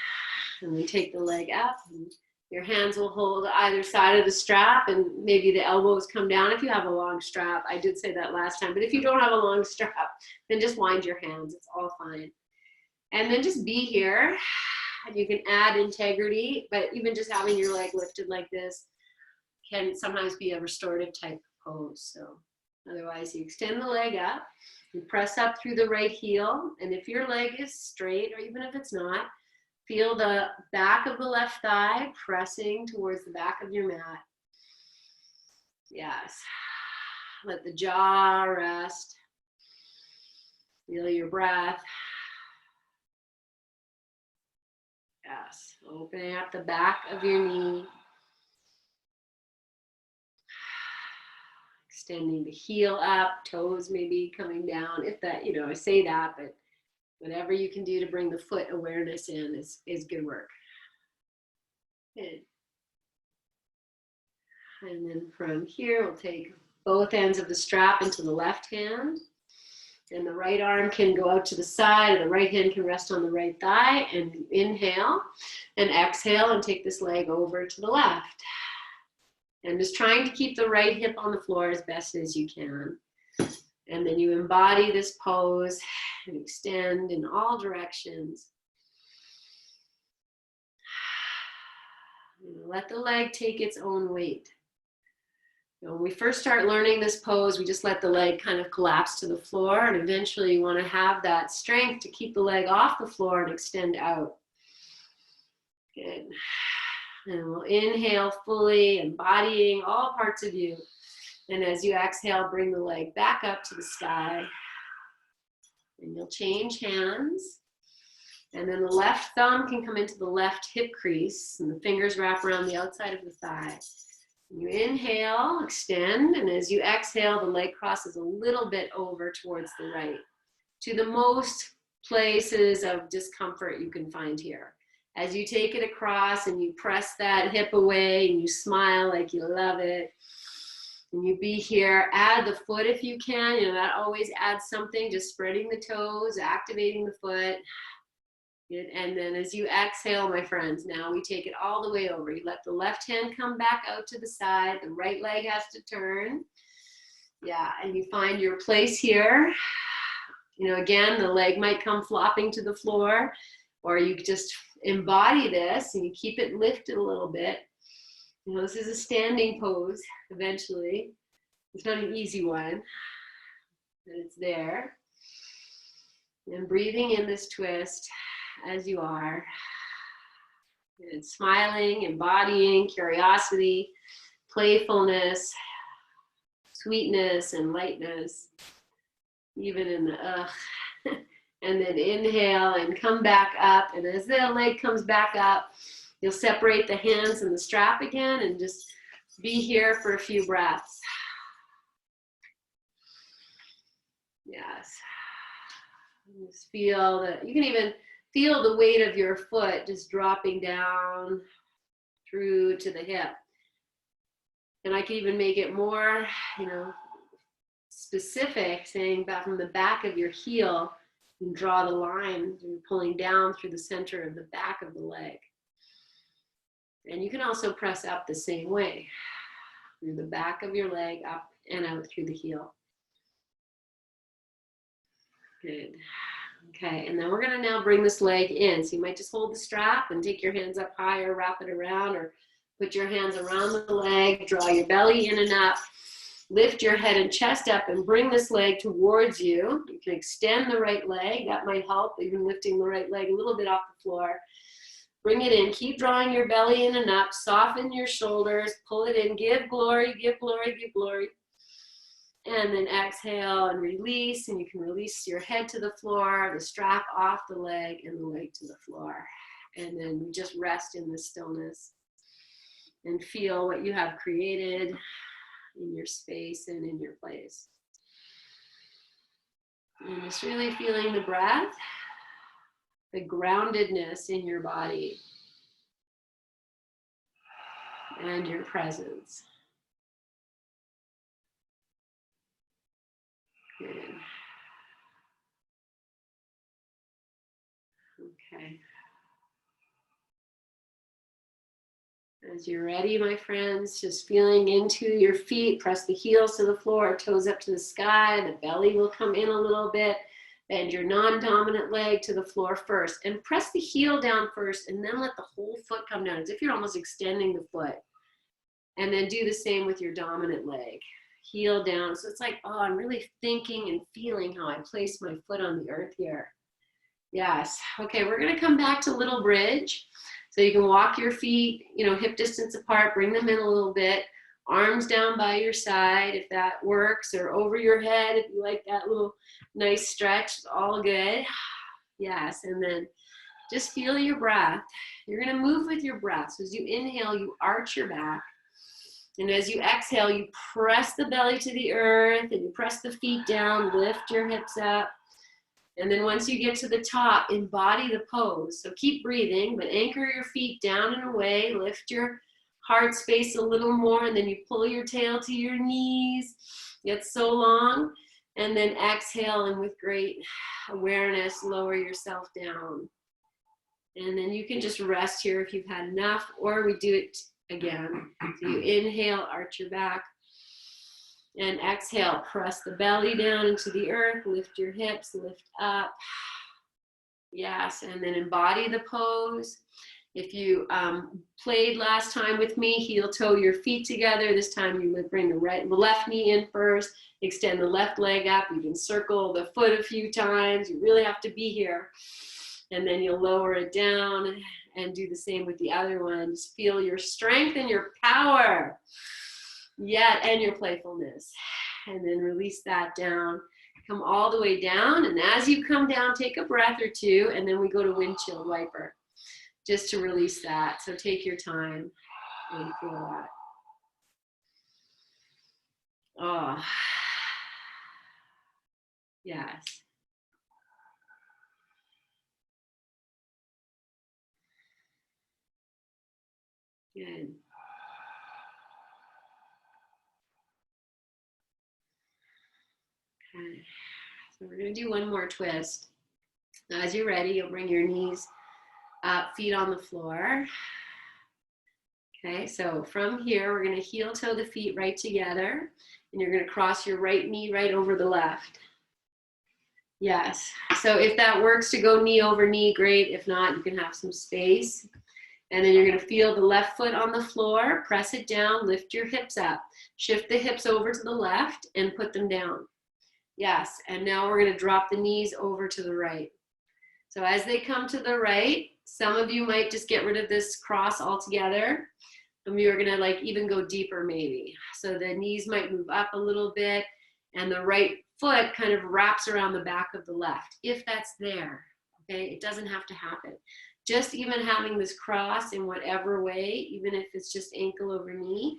And then take the leg up. And your hands will hold either side of the strap, and maybe the elbows come down if you have a long strap. I did say that last time, but if you don't have a long strap, then just wind your hands. It's all fine. And then just be here. You can add integrity, but even just having your leg lifted like this can sometimes be a restorative type pose. So otherwise, you extend the leg up, you press up through the right heel, and if your leg is straight, or even if it's not, feel the back of the left thigh pressing towards the back of your mat. Yes. Let the jaw rest. Feel your breath. Yes. Opening up the back of your knee. Extending the heel up, toes maybe coming down. If that, I say that, but whatever you can do to bring the foot awareness in is good work. Good. And then from here, we'll take both ends of the strap into the left hand. And the right arm can go out to the side, or the right hand can rest on the right thigh. And inhale and exhale and take this leg over to the left. And just trying to keep the right hip on the floor as best as you can. And then you embody this pose and extend in all directions. Let the leg take its own weight. When we first start learning this pose, we just let the leg kind of collapse to the floor, and eventually you want to have that strength to keep the leg off the floor and extend out. Good. And we'll inhale fully, embodying all parts of you. And as you exhale, bring the leg back up to the sky. And you'll change hands. And then the left thumb can come into the left hip crease, and the fingers wrap around the outside of the thigh. You inhale, extend, and as you exhale, the leg crosses a little bit over towards the right, to the most places of discomfort you can find here. As you take it across and you press that hip away and you smile like you love it, and you be here, add the foot if you can. That always adds something, just spreading the toes, activating the foot. And then as you exhale, my friends, now we take it all the way over. You let the left hand come back out to the side. The right leg has to turn. Yeah, and you find your place here. Again, the leg might come flopping to the floor, or you just embody this and you keep it lifted a little bit. This is a standing pose eventually. It's not an easy one, but it's there. And breathing in this twist as you are, and smiling, embodying curiosity, playfulness, sweetness, and lightness, even in the ugh. And then inhale and come back up, and as the leg comes back up, you'll separate the hands and the strap again and just be here for a few breaths. Yes. Just feel that you can even feel the weight of your foot just dropping down through to the hip. And I can even make it more, specific, saying back from the back of your heel, you can draw the line, you're pulling down through the center of the back of the leg. And you can also press up the same way, through the back of your leg, up and out through the heel. Good. Okay, and then we're going to now bring this leg in. So you might just hold the strap and take your hands up high, or wrap it around, or put your hands around the leg, draw your belly in and up, lift your head and chest up and bring this leg towards you. You can extend the right leg. That might help, even lifting the right leg a little bit off the floor. Bring it in. Keep drawing your belly in and up. Soften your shoulders. Pull it in. Give glory, give glory, give glory. And then exhale and release. And you can release your head to the floor, the strap off the leg, and the leg to the floor. And then you just rest in the stillness and feel what you have created in your space and in your place. And just really feeling the breath, the groundedness in your body, and your presence. Good. Okay. As you're ready, my friends, just feeling into your feet, press the heels to the floor, toes up to the sky, the belly will come in a little bit. Bend your non-dominant leg to the floor first, and press the heel down first, and then let the whole foot come down, as if you're almost extending the foot. And then do the same with your dominant leg. Heel down. So it's like, oh, I'm really thinking and feeling how I place my foot on the earth here. Yes. Okay, we're going to come back to little bridge. So you can walk your feet, hip distance apart, bring them in a little bit. Arms down by your side if that works, or over your head if you like that little nice stretch. It's all good. Yes, and then just feel your breath. You're going to move with your breath. So as you inhale, you arch your back. And as you exhale, you press the belly to the earth, and you press the feet down, lift your hips up. And then once you get to the top, embody the pose. So keep breathing, but anchor your feet down and away. Lift your heart space a little more, and then you pull your tail to your knees. Get so long. And then exhale, and with great awareness, lower yourself down. And then you can just rest here if you've had enough, or we do it again. So you inhale, arch your back, and exhale, press the belly down into the earth, lift your hips, lift up. Yes, and then embody the pose. If you played last time with me, heel toe your feet together. This time you bring the left knee in first, extend the left leg up. You can circle the foot a few times. You really have to be here. And then you'll lower it down and do the same with the other one. Just feel your strength and your power. Yeah, and your playfulness. And then release that down. Come all the way down. And as you come down, take a breath or two, and then we go to windshield wiper, just to release that. So take your time and feel that. Oh, yes. Good. Okay. So we're going to do one more twist. As you're ready, you'll bring your knees up, feet on the floor. Okay, so from here, we're going to heel toe the feet right together, and you're going to cross your right knee right over the left. Yes, so if that works to go knee over knee, great. If not, you can have some space. And then you're going to feel the left foot on the floor, press it down, lift your hips up. Shift the hips over to the left and put them down. Yes, and now we're going to drop the knees over to the right. So as they come to the right, some of you might just get rid of this cross altogether. Some of you are going to like even go deeper maybe. So the knees might move up a little bit, and the right foot kind of wraps around the back of the left, if that's there. Okay, it doesn't have to happen. Just even having this cross in whatever way, even if it's just ankle over knee,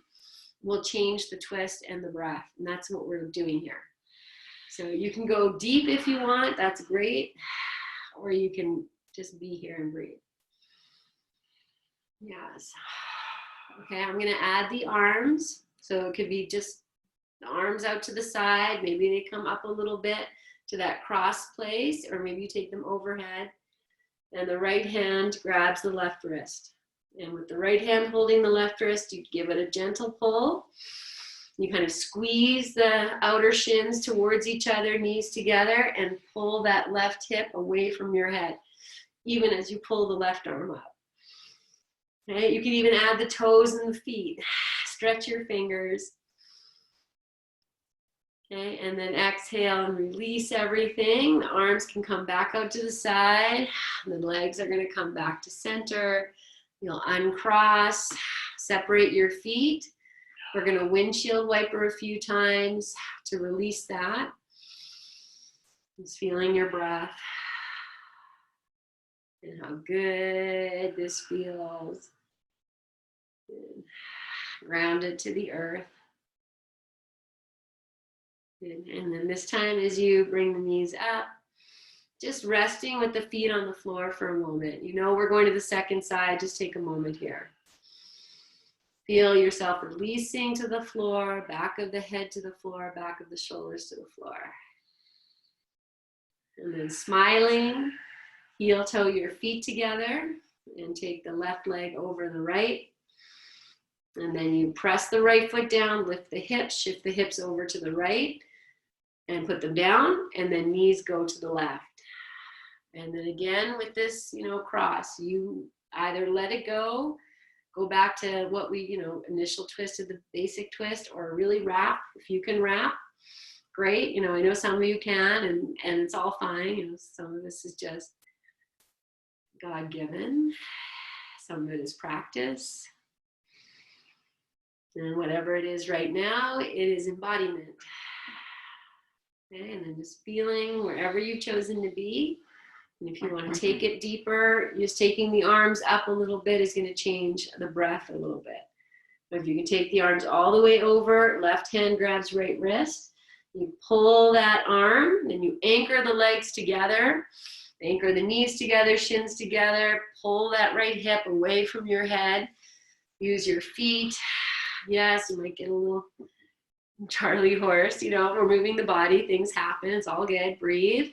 will change the twist and the breath. And that's what we're doing here. So you can go deep if you want, that's great. Or you can just be here and breathe. Yes. Okay, I'm gonna add the arms. So it could be just the arms out to the side. Maybe they come up a little bit to that cross place, or maybe you take them overhead. And the right hand grabs the left wrist. And with the right hand holding the left wrist, you give it a gentle pull. You kind of squeeze the outer shins towards each other, knees together, and pull that left hip away from your head, even as you pull the left arm up. Okay, you can even add the toes and the feet. Stretch your fingers. Okay, and then exhale and release everything. The arms can come back out to the side. The legs are going to come back to center. You'll uncross, separate your feet. We're going to windshield wiper a few times to release that. Just feeling your breath and how good this feels. Good. Grounded to the earth. And then this time as you bring the knees up, just resting with the feet on the floor for a moment. You know we're going to the second side, just take a moment here. Feel yourself releasing to the floor, back of the head to the floor, back of the shoulders to the floor. And then smiling, heel toe your feet together and take the left leg over the right. And then you press the right foot down, lift the hips, shift the hips over to the right and put them down, and then knees go to the left. And then again with this, cross, you either let it go back to what we, initial twist of the basic twist, or really wrap. If you can wrap, great. I know some of you can, and it's all fine. Some of this is just God-given. Some of it is practice. And whatever it is right now, it is embodiment. Okay, and then just feeling wherever you've chosen to be. And if you want to take it deeper, just taking the arms up a little bit is going to change the breath a little bit. But if you can take the arms all the way over, left hand grabs right wrist, you pull that arm, then you anchor the legs together, anchor the knees together, shins together, pull that right hip away from your head, use your feet. Yes, you might get a little Charlie horse, you know, we're moving the body, things happen, it's all good. Breathe.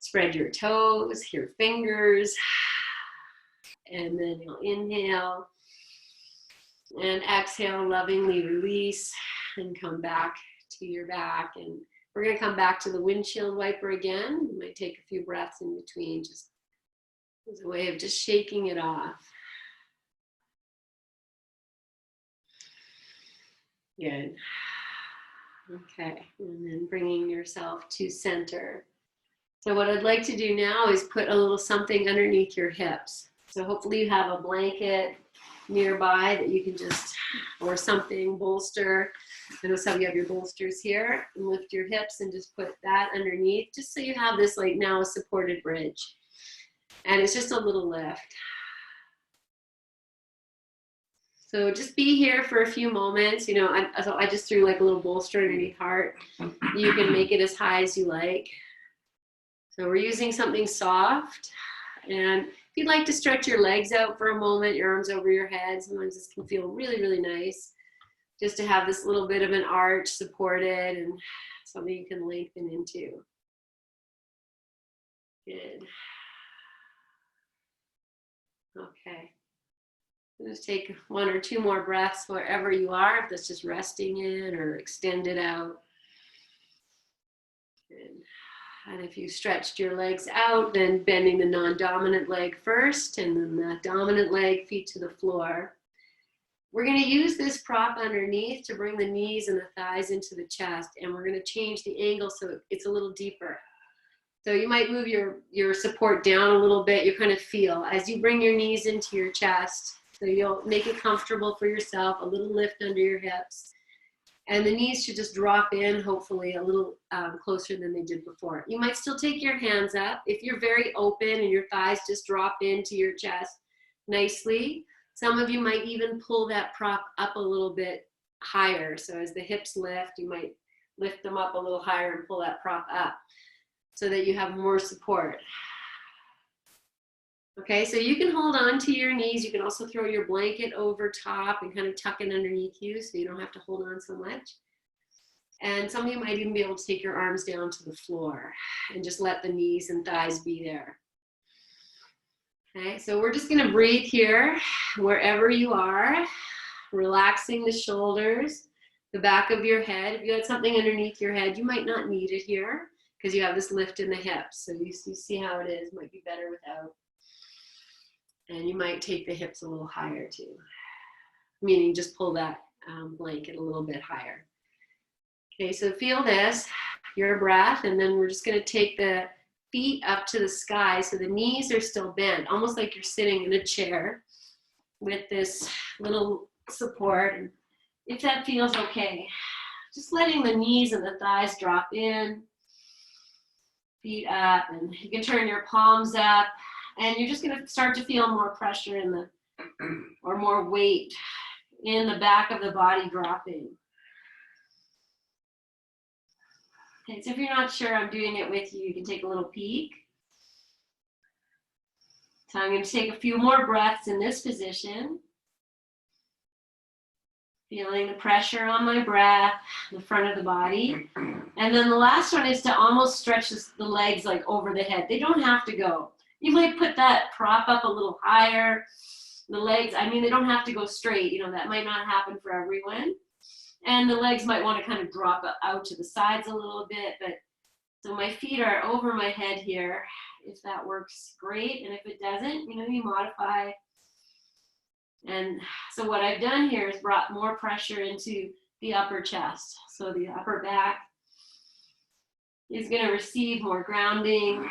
Spread your toes, your fingers, and then you'll inhale and exhale, lovingly release and come back to your back. And we're going to come back to the windshield wiper again. You might take a few breaths in between, just as a way of just shaking it off. Good. Okay, and then bringing yourself to center. So what I'd like to do now is put a little something underneath your hips. So hopefully you have a blanket nearby that you can just, or something, bolster. I know some of you have your bolsters here, and lift your hips and just put that underneath, just so you have this like now a supported bridge. And it's just a little lift. So just be here for a few moments. You know, I just threw like a little bolster underneath heart. You can make it as high as you like. So we're using something soft. And if you'd like to stretch your legs out for a moment, your arms over your head, sometimes this can feel really, really nice. Just to have this little bit of an arch supported and something you can lengthen into. Good. Okay. Just take 1 or 2 more breaths wherever you are, if that's just resting in or extend it out. Good. And if you stretched your legs out, then bending the non-dominant leg first, and then the dominant leg, feet to the floor. We're going to use this prop underneath to bring the knees and the thighs into the chest, and we're going to change the angle so it's a little deeper. So you might move your support down a little bit. You kind of feel as you bring your knees into your chest. So you'll make it comfortable for yourself, a little lift under your hips. And the knees should just drop in, hopefully, a little closer than they did before. You might still take your hands up. If you're very open and your thighs just drop into your chest nicely, some of you might even pull that prop up a little bit higher. So as the hips lift, you might lift them up a little higher and pull that prop up so that you have more support. Okay, so you can hold on to your knees. You can also throw your blanket over top and kind of tuck it underneath you so you don't have to hold on so much. And some of you might even be able to take your arms down to the floor and just let the knees and thighs be there. Okay, so we're just gonna breathe here wherever you are, relaxing the shoulders, the back of your head. If you had something underneath your head, you might not need it here because you have this lift in the hips. So you see how it is, might be better without. And you might take the hips a little higher too, meaning just pull that blanket a little bit higher. Okay, so feel this, your breath, and then we're just gonna take the feet up to the sky so the knees are still bent, almost like you're sitting in a chair with this little support. And if that feels okay, just letting the knees and the thighs drop in, feet up, and you can turn your palms up. And you're just going to start to feel more pressure in the, or more weight in the back of the body dropping. Okay, so if you're not sure I'm doing it with you, you can take a little peek. So I'm going to take a few more breaths in this position. Feeling the pressure on my breath, the front of the body. And then the last one is to almost stretch the legs like over the head. They don't have to go. You might put that prop up a little higher. The legs, I mean, they don't have to go straight. You know, that might not happen for everyone. And the legs might want to kind of drop out to the sides a little bit. But so my feet are over my head here. If that works, great. And if it doesn't, you know, you modify. And so what I've done here is brought more pressure into the upper chest. So the upper back is going to receive more grounding.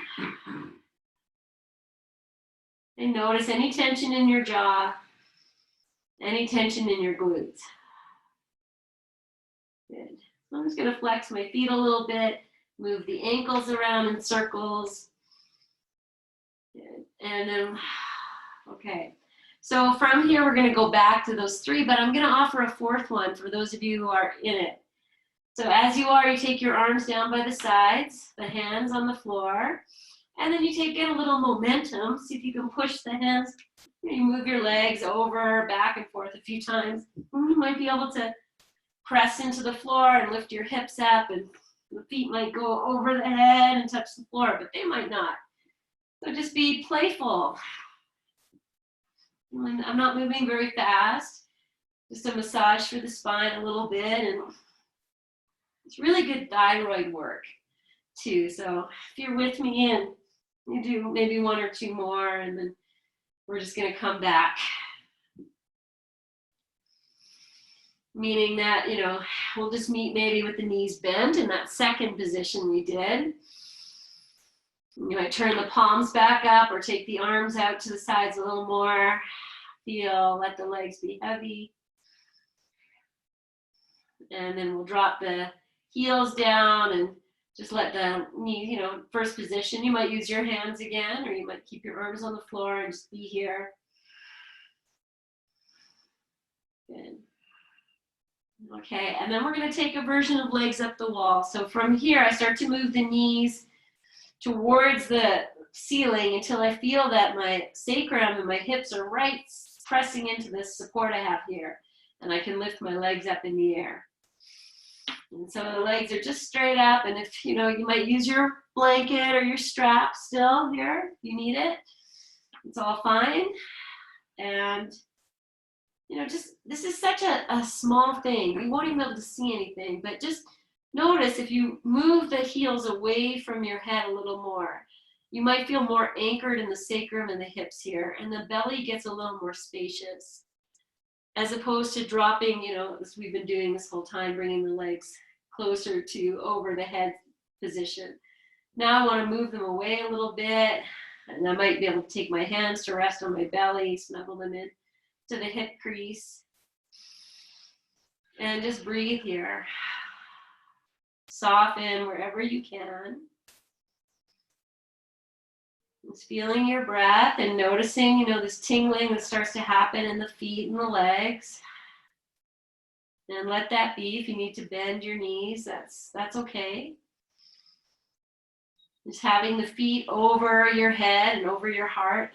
And notice any tension in your jaw, any tension in your glutes. Good. So I'm just going to flex my feet a little bit, move the ankles around in circles. Good. And then, okay. So from here, we're going to go back to those 3, but I'm going to offer a 4th one for those of you who are in it. So as you are, you take your arms down by the sides, the hands on the floor. And then you get a little momentum. See if you can push the hands. You move your legs over, back and forth a few times. You might be able to press into the floor and lift your hips up, and the feet might go over the head and touch the floor, but they might not. So just be playful. I'm not moving very fast. Just a massage for the spine a little bit, and it's really good thyroid work too. So if you're with me and you do maybe one or two more, and then we're just going to come back. Meaning that, you know, we'll just meet maybe with the knees bent in that second position we did. You might turn the palms back up or take the arms out to the sides a little more. Feel, let the legs be heavy. And then we'll drop the heels down and just let the knee, you know, first position. You might use your hands again, or you might keep your arms on the floor and just be here. Good. Okay, and then we're going to take a version of legs up the wall. So from here, I start to move the knees towards the ceiling until I feel that my sacrum and my hips are right pressing into this support I have here. And I can lift my legs up in the air. And so the legs are just straight up, and if, you know, you might use your blanket or your strap still here, if you need it. It's all fine. And you know, just, this is such a small thing. You won't even be able to see anything, but just notice if you move the heels away from your head a little more, you might feel more anchored in the sacrum and the hips here, and the belly gets a little more spacious, as opposed to dropping, you know, as we've been doing this whole time, bringing the legs closer to over the head position. Now I want to move them away a little bit, and I might be able to take my hands to rest on my belly, snuggle them in to the hip crease, and just breathe here. Soften wherever you can. Just feeling your breath and noticing, you know, this tingling that starts to happen in the feet and the legs. And let that be. If you need to bend your knees, that's okay. Just having the feet over your head and over your heart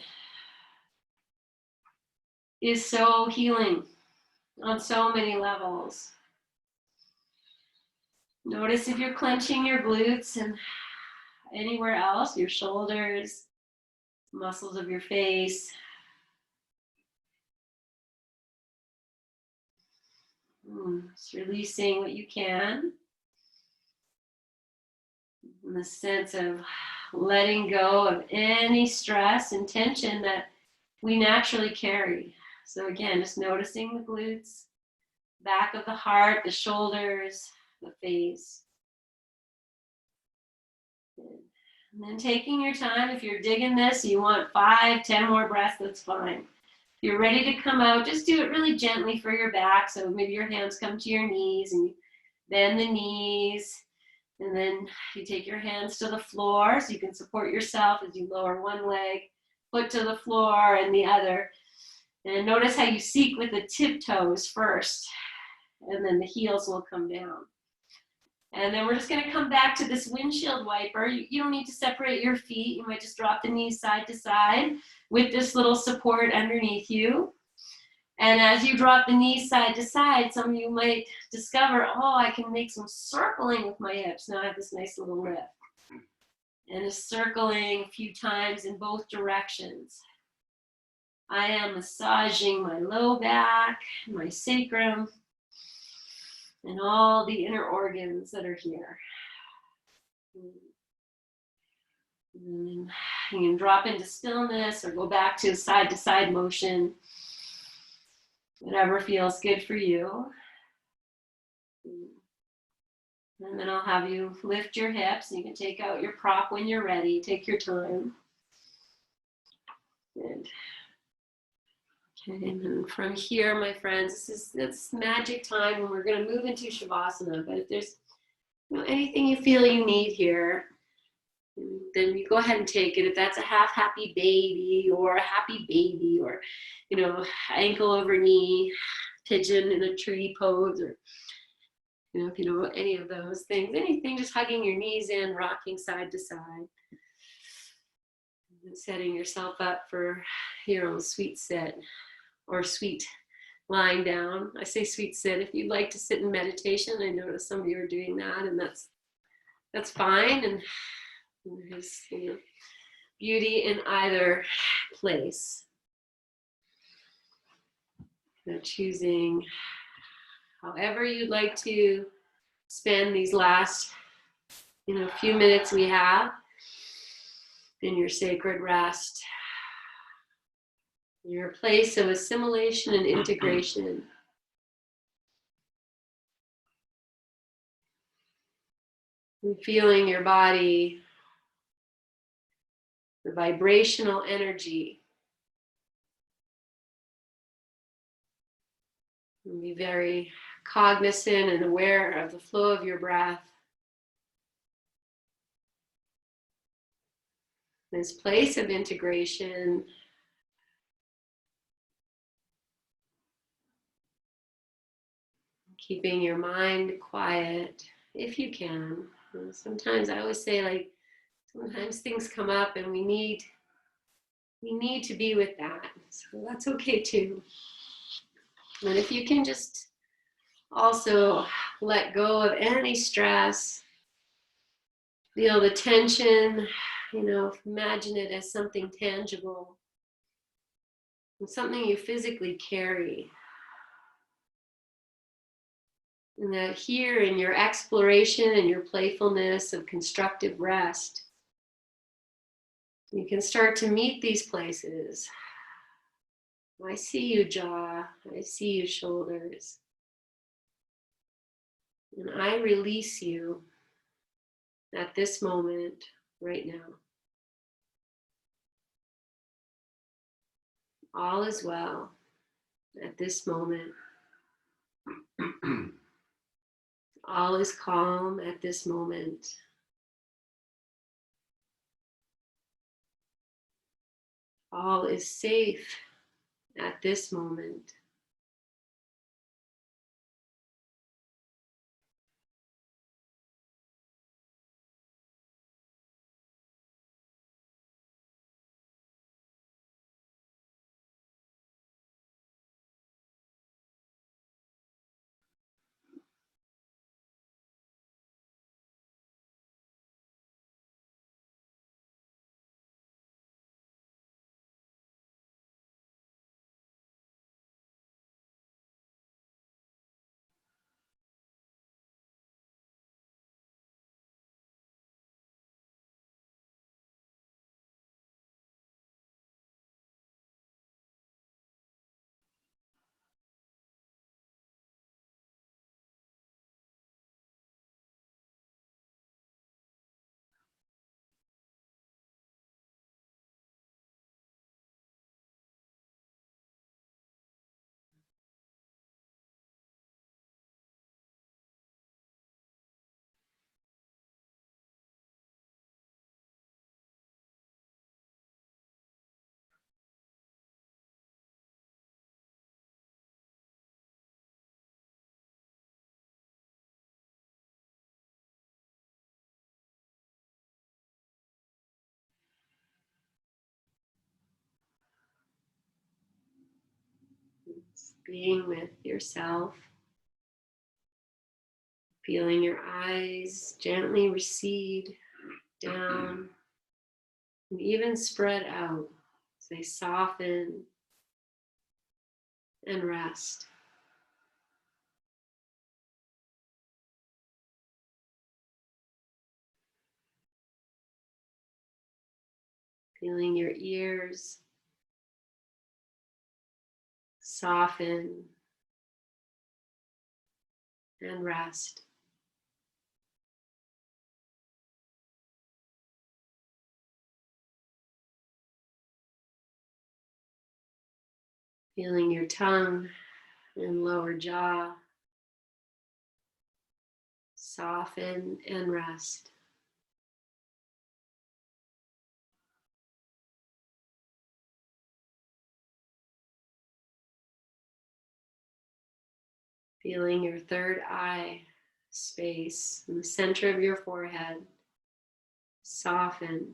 is so healing on so many levels. Notice if you're clenching your glutes and anywhere else, your shoulders, muscles of your face. Just releasing what you can. And the sense of letting go of any stress and tension that we naturally carry. So again, just noticing the glutes, back of the heart, the shoulders, the face. And then taking your time, if you're digging this, you want 5, 10 more breaths, that's fine. If you're ready to come out, just do it really gently for your back. So maybe your hands come to your knees and you bend the knees. And then you take your hands to the floor so you can support yourself as you lower one leg, foot to the floor and the other. And notice how you seek with the tiptoes first, and then the heels will come down. And then we're just going to come back to this windshield wiper. You don't need to separate your feet. You might just drop the knees side to side with this little support underneath you. And as you drop the knees side to side, some of you might discover, oh, I can make some circling with my hips. Now I have this nice little lift. And just circling a few times in both directions. I am massaging my low back, my sacrum, and all the inner organs that are here. And you can drop into stillness or go back to side motion, whatever feels good for you. And then I'll have you lift your hips. You can take out your prop when you're ready. Take your time. Good. Okay, and then from here, my friends, it's magic time when we're going to move into Shavasana. But if there's anything you feel you need here, then you go ahead and take it. If that's a half happy baby or a happy baby, or ankle over knee, pigeon in a tree pose, or if you know any of those things, anything, just hugging your knees in, rocking side to side, and setting yourself up for your own sweet sit or sweet lying down. I say sweet sit. If you'd like to sit in meditation, I notice some of you are doing that, and that's fine. And there's, beauty in either place. Choosing however you'd like to spend these last, few minutes we have in your sacred rest, your place of assimilation and integration. And feeling your body, the vibrational energy. And be very cognizant and aware of the flow of your breath. This place of integration. Keeping your mind quiet if you can. Sometimes I always say, sometimes things come up and we need to be with that. So that's okay too. And if you can just also let go of any stress, feel the tension, imagine it as something tangible, and something you physically carry. And that here in your exploration and your playfulness of constructive rest, you can start to meet these places. I see you, jaw. I see you, shoulders. And I release you at this moment, right now. All is well at this moment. All is calm at this moment. All is safe at this moment. It's being with yourself. Feeling your eyes gently recede down and even spread out as they soften and rest. Feeling your ears soften and rest. Feeling your tongue and lower jaw soften and rest. Feeling your third eye space in the center of your forehead soften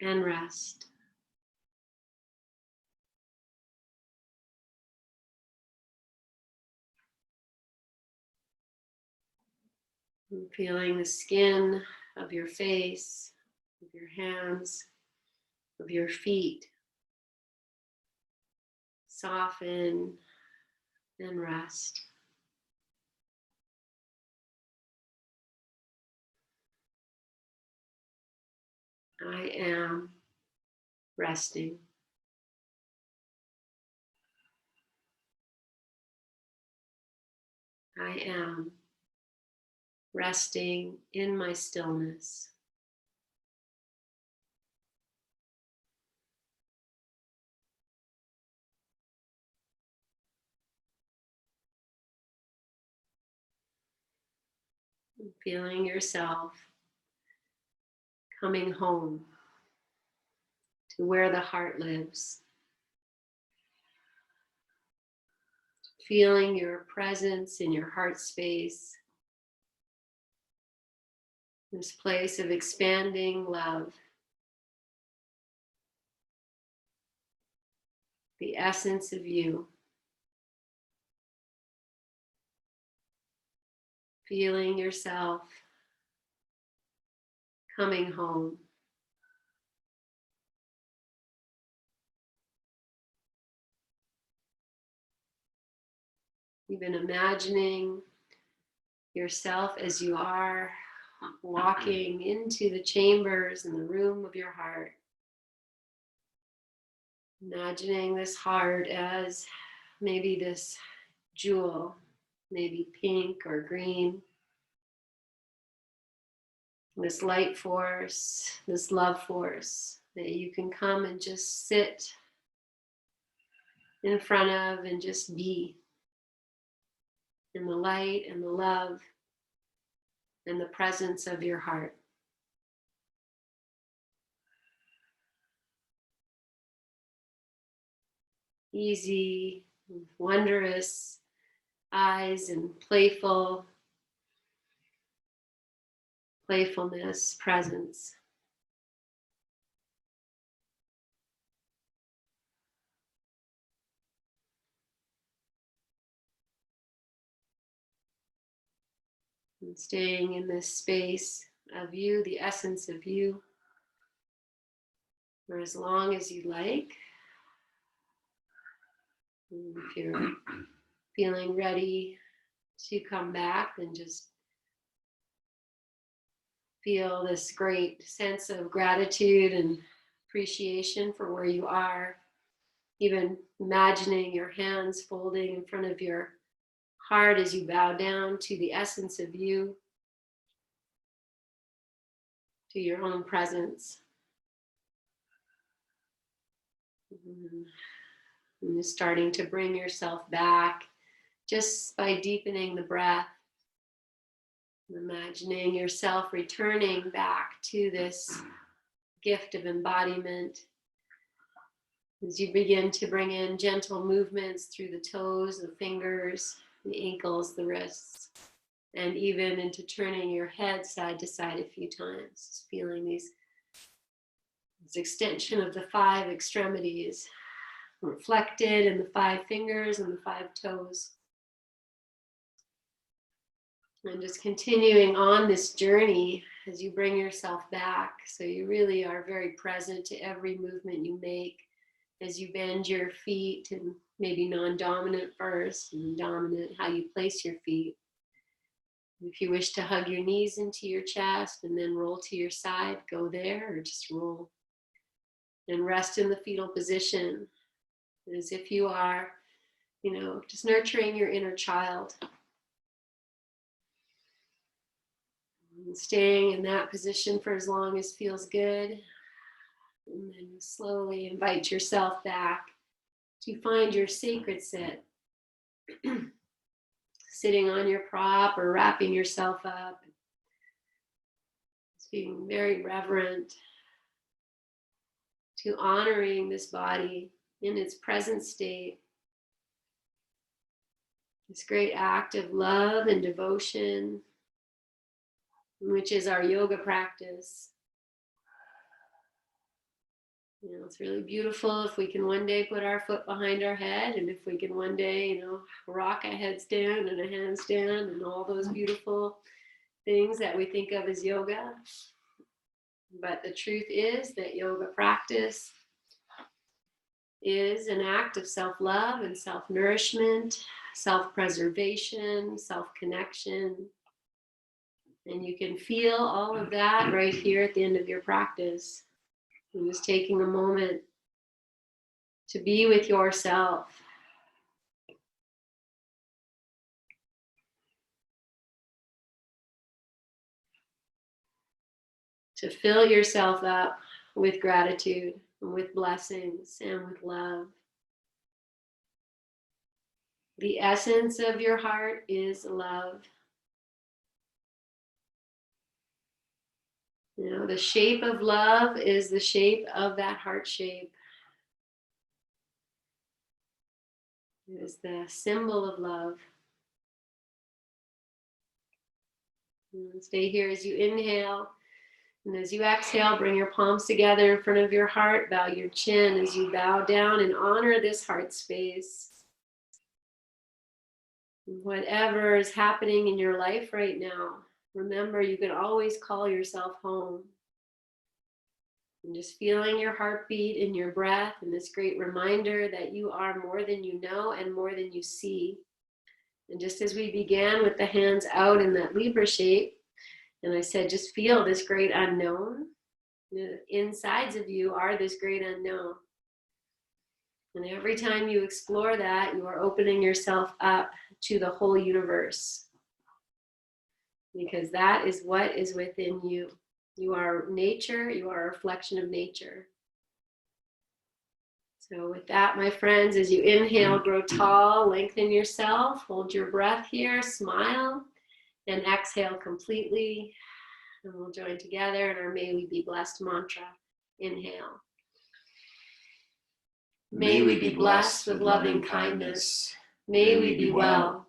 and rest. And feeling the skin of your face, of your hands, of your feet soften and rest. I am resting. I am resting in my stillness. Feeling yourself coming home to where the heart lives. Feeling your presence in your heart space. This place of expanding love. The essence of you. Feeling yourself coming home. Even imagining yourself as you are walking into the chambers in the room of your heart. Imagining this heart as maybe this jewel, maybe pink or green. This light force, this love force that you can come and just sit in front of and just be in the light and the love and the presence of your heart. Easy, wondrous eyes and playfulness, presence. And staying in this space of you, the essence of you, for as long as you like. And if you're feeling ready to come back, and just feel this great sense of gratitude and appreciation for where you are. Even imagining your hands folding in front of your heart as you bow down to the essence of you, to your own presence. And you're starting to bring yourself back just by deepening the breath. Imagining yourself returning back to this gift of embodiment as you begin to bring in gentle movements through the toes, the fingers, the ankles, the wrists, and even into turning your head side to side a few times, just feeling this extension of the 5 extremities reflected in the 5 fingers and the 5 toes. And just continuing on this journey as you bring yourself back, so you really are very present to every movement you make as you bend your feet, and maybe non-dominant first, and dominant how you place your feet. If you wish to hug your knees into your chest and then roll to your side, go there, or just roll. And rest in the fetal position as if you are, just nurturing your inner child. And staying in that position for as long as feels good. And then slowly invite yourself back to find your sacred sit. Sitting on your prop or wrapping yourself up. Just being very reverent to honoring this body in its present state. This great act of love and devotion, which is our yoga practice. It's really beautiful if we can one day put our foot behind our head, and if we can one day, rock a headstand and a handstand and all those beautiful things that we think of as yoga. But the truth is that yoga practice is an act of self-love and self-nourishment, self-preservation, self-connection. And you can feel all of that right here at the end of your practice. And just taking a moment to be with yourself. To fill yourself up with gratitude, and with blessings, and with love. The essence of your heart is love. You know, the shape of love is the shape of that heart shape. It is the symbol of love. And stay here as you inhale. And as you exhale, bring your palms together in front of your heart. Bow your chin as you bow down and honor this heart space. Whatever is happening in your life right now, remember you can always call yourself home. And just feeling your heartbeat and your breath, and this great reminder that you are more than you know and more than you see. And just as we began with the hands out in that Libra shape, and I said, just feel this great unknown. The insides of you are this great unknown. And every time you explore that, you are opening yourself up to the whole universe. Because that is what is within you. You are nature, you are a reflection of nature. So with that, my friends, as you inhale, grow tall, lengthen yourself, hold your breath here, smile, and exhale completely. And we'll join together in our May We Be Blessed mantra. Inhale. May we be blessed with loving kindness. May we be well.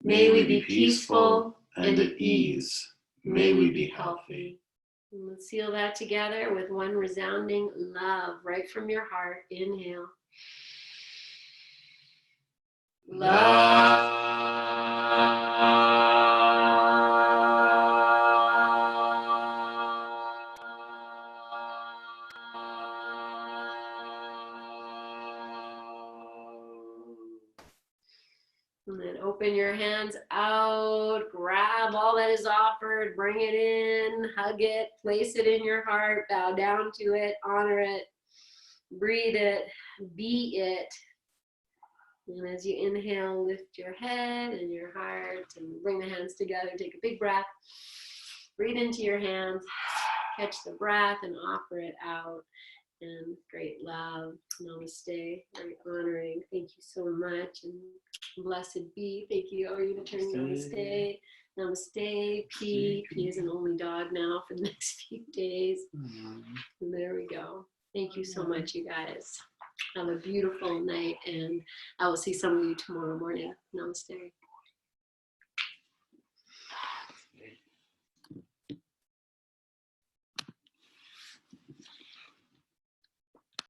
May we be peaceful and at ease. May we be healthy. And let's seal that together with one resounding love right from your heart. Inhale. Love. And then open your hands out, grab all that is offered, bring it in, hug it, place it in your heart, bow down to it, honor it, breathe it, be it. And as you inhale, lift your head and your heart and bring the hands together, take a big breath, breathe into your hands, catch the breath and offer it out. And great love, namaste, very honoring. Thank you so much, and blessed be. Thank you. Are you going to turn namaste? Namaste, P. P is an only dog now for the next few days. And there we go. Thank you so much, you guys. Have a beautiful night, and I will see some of you tomorrow morning. Namaste.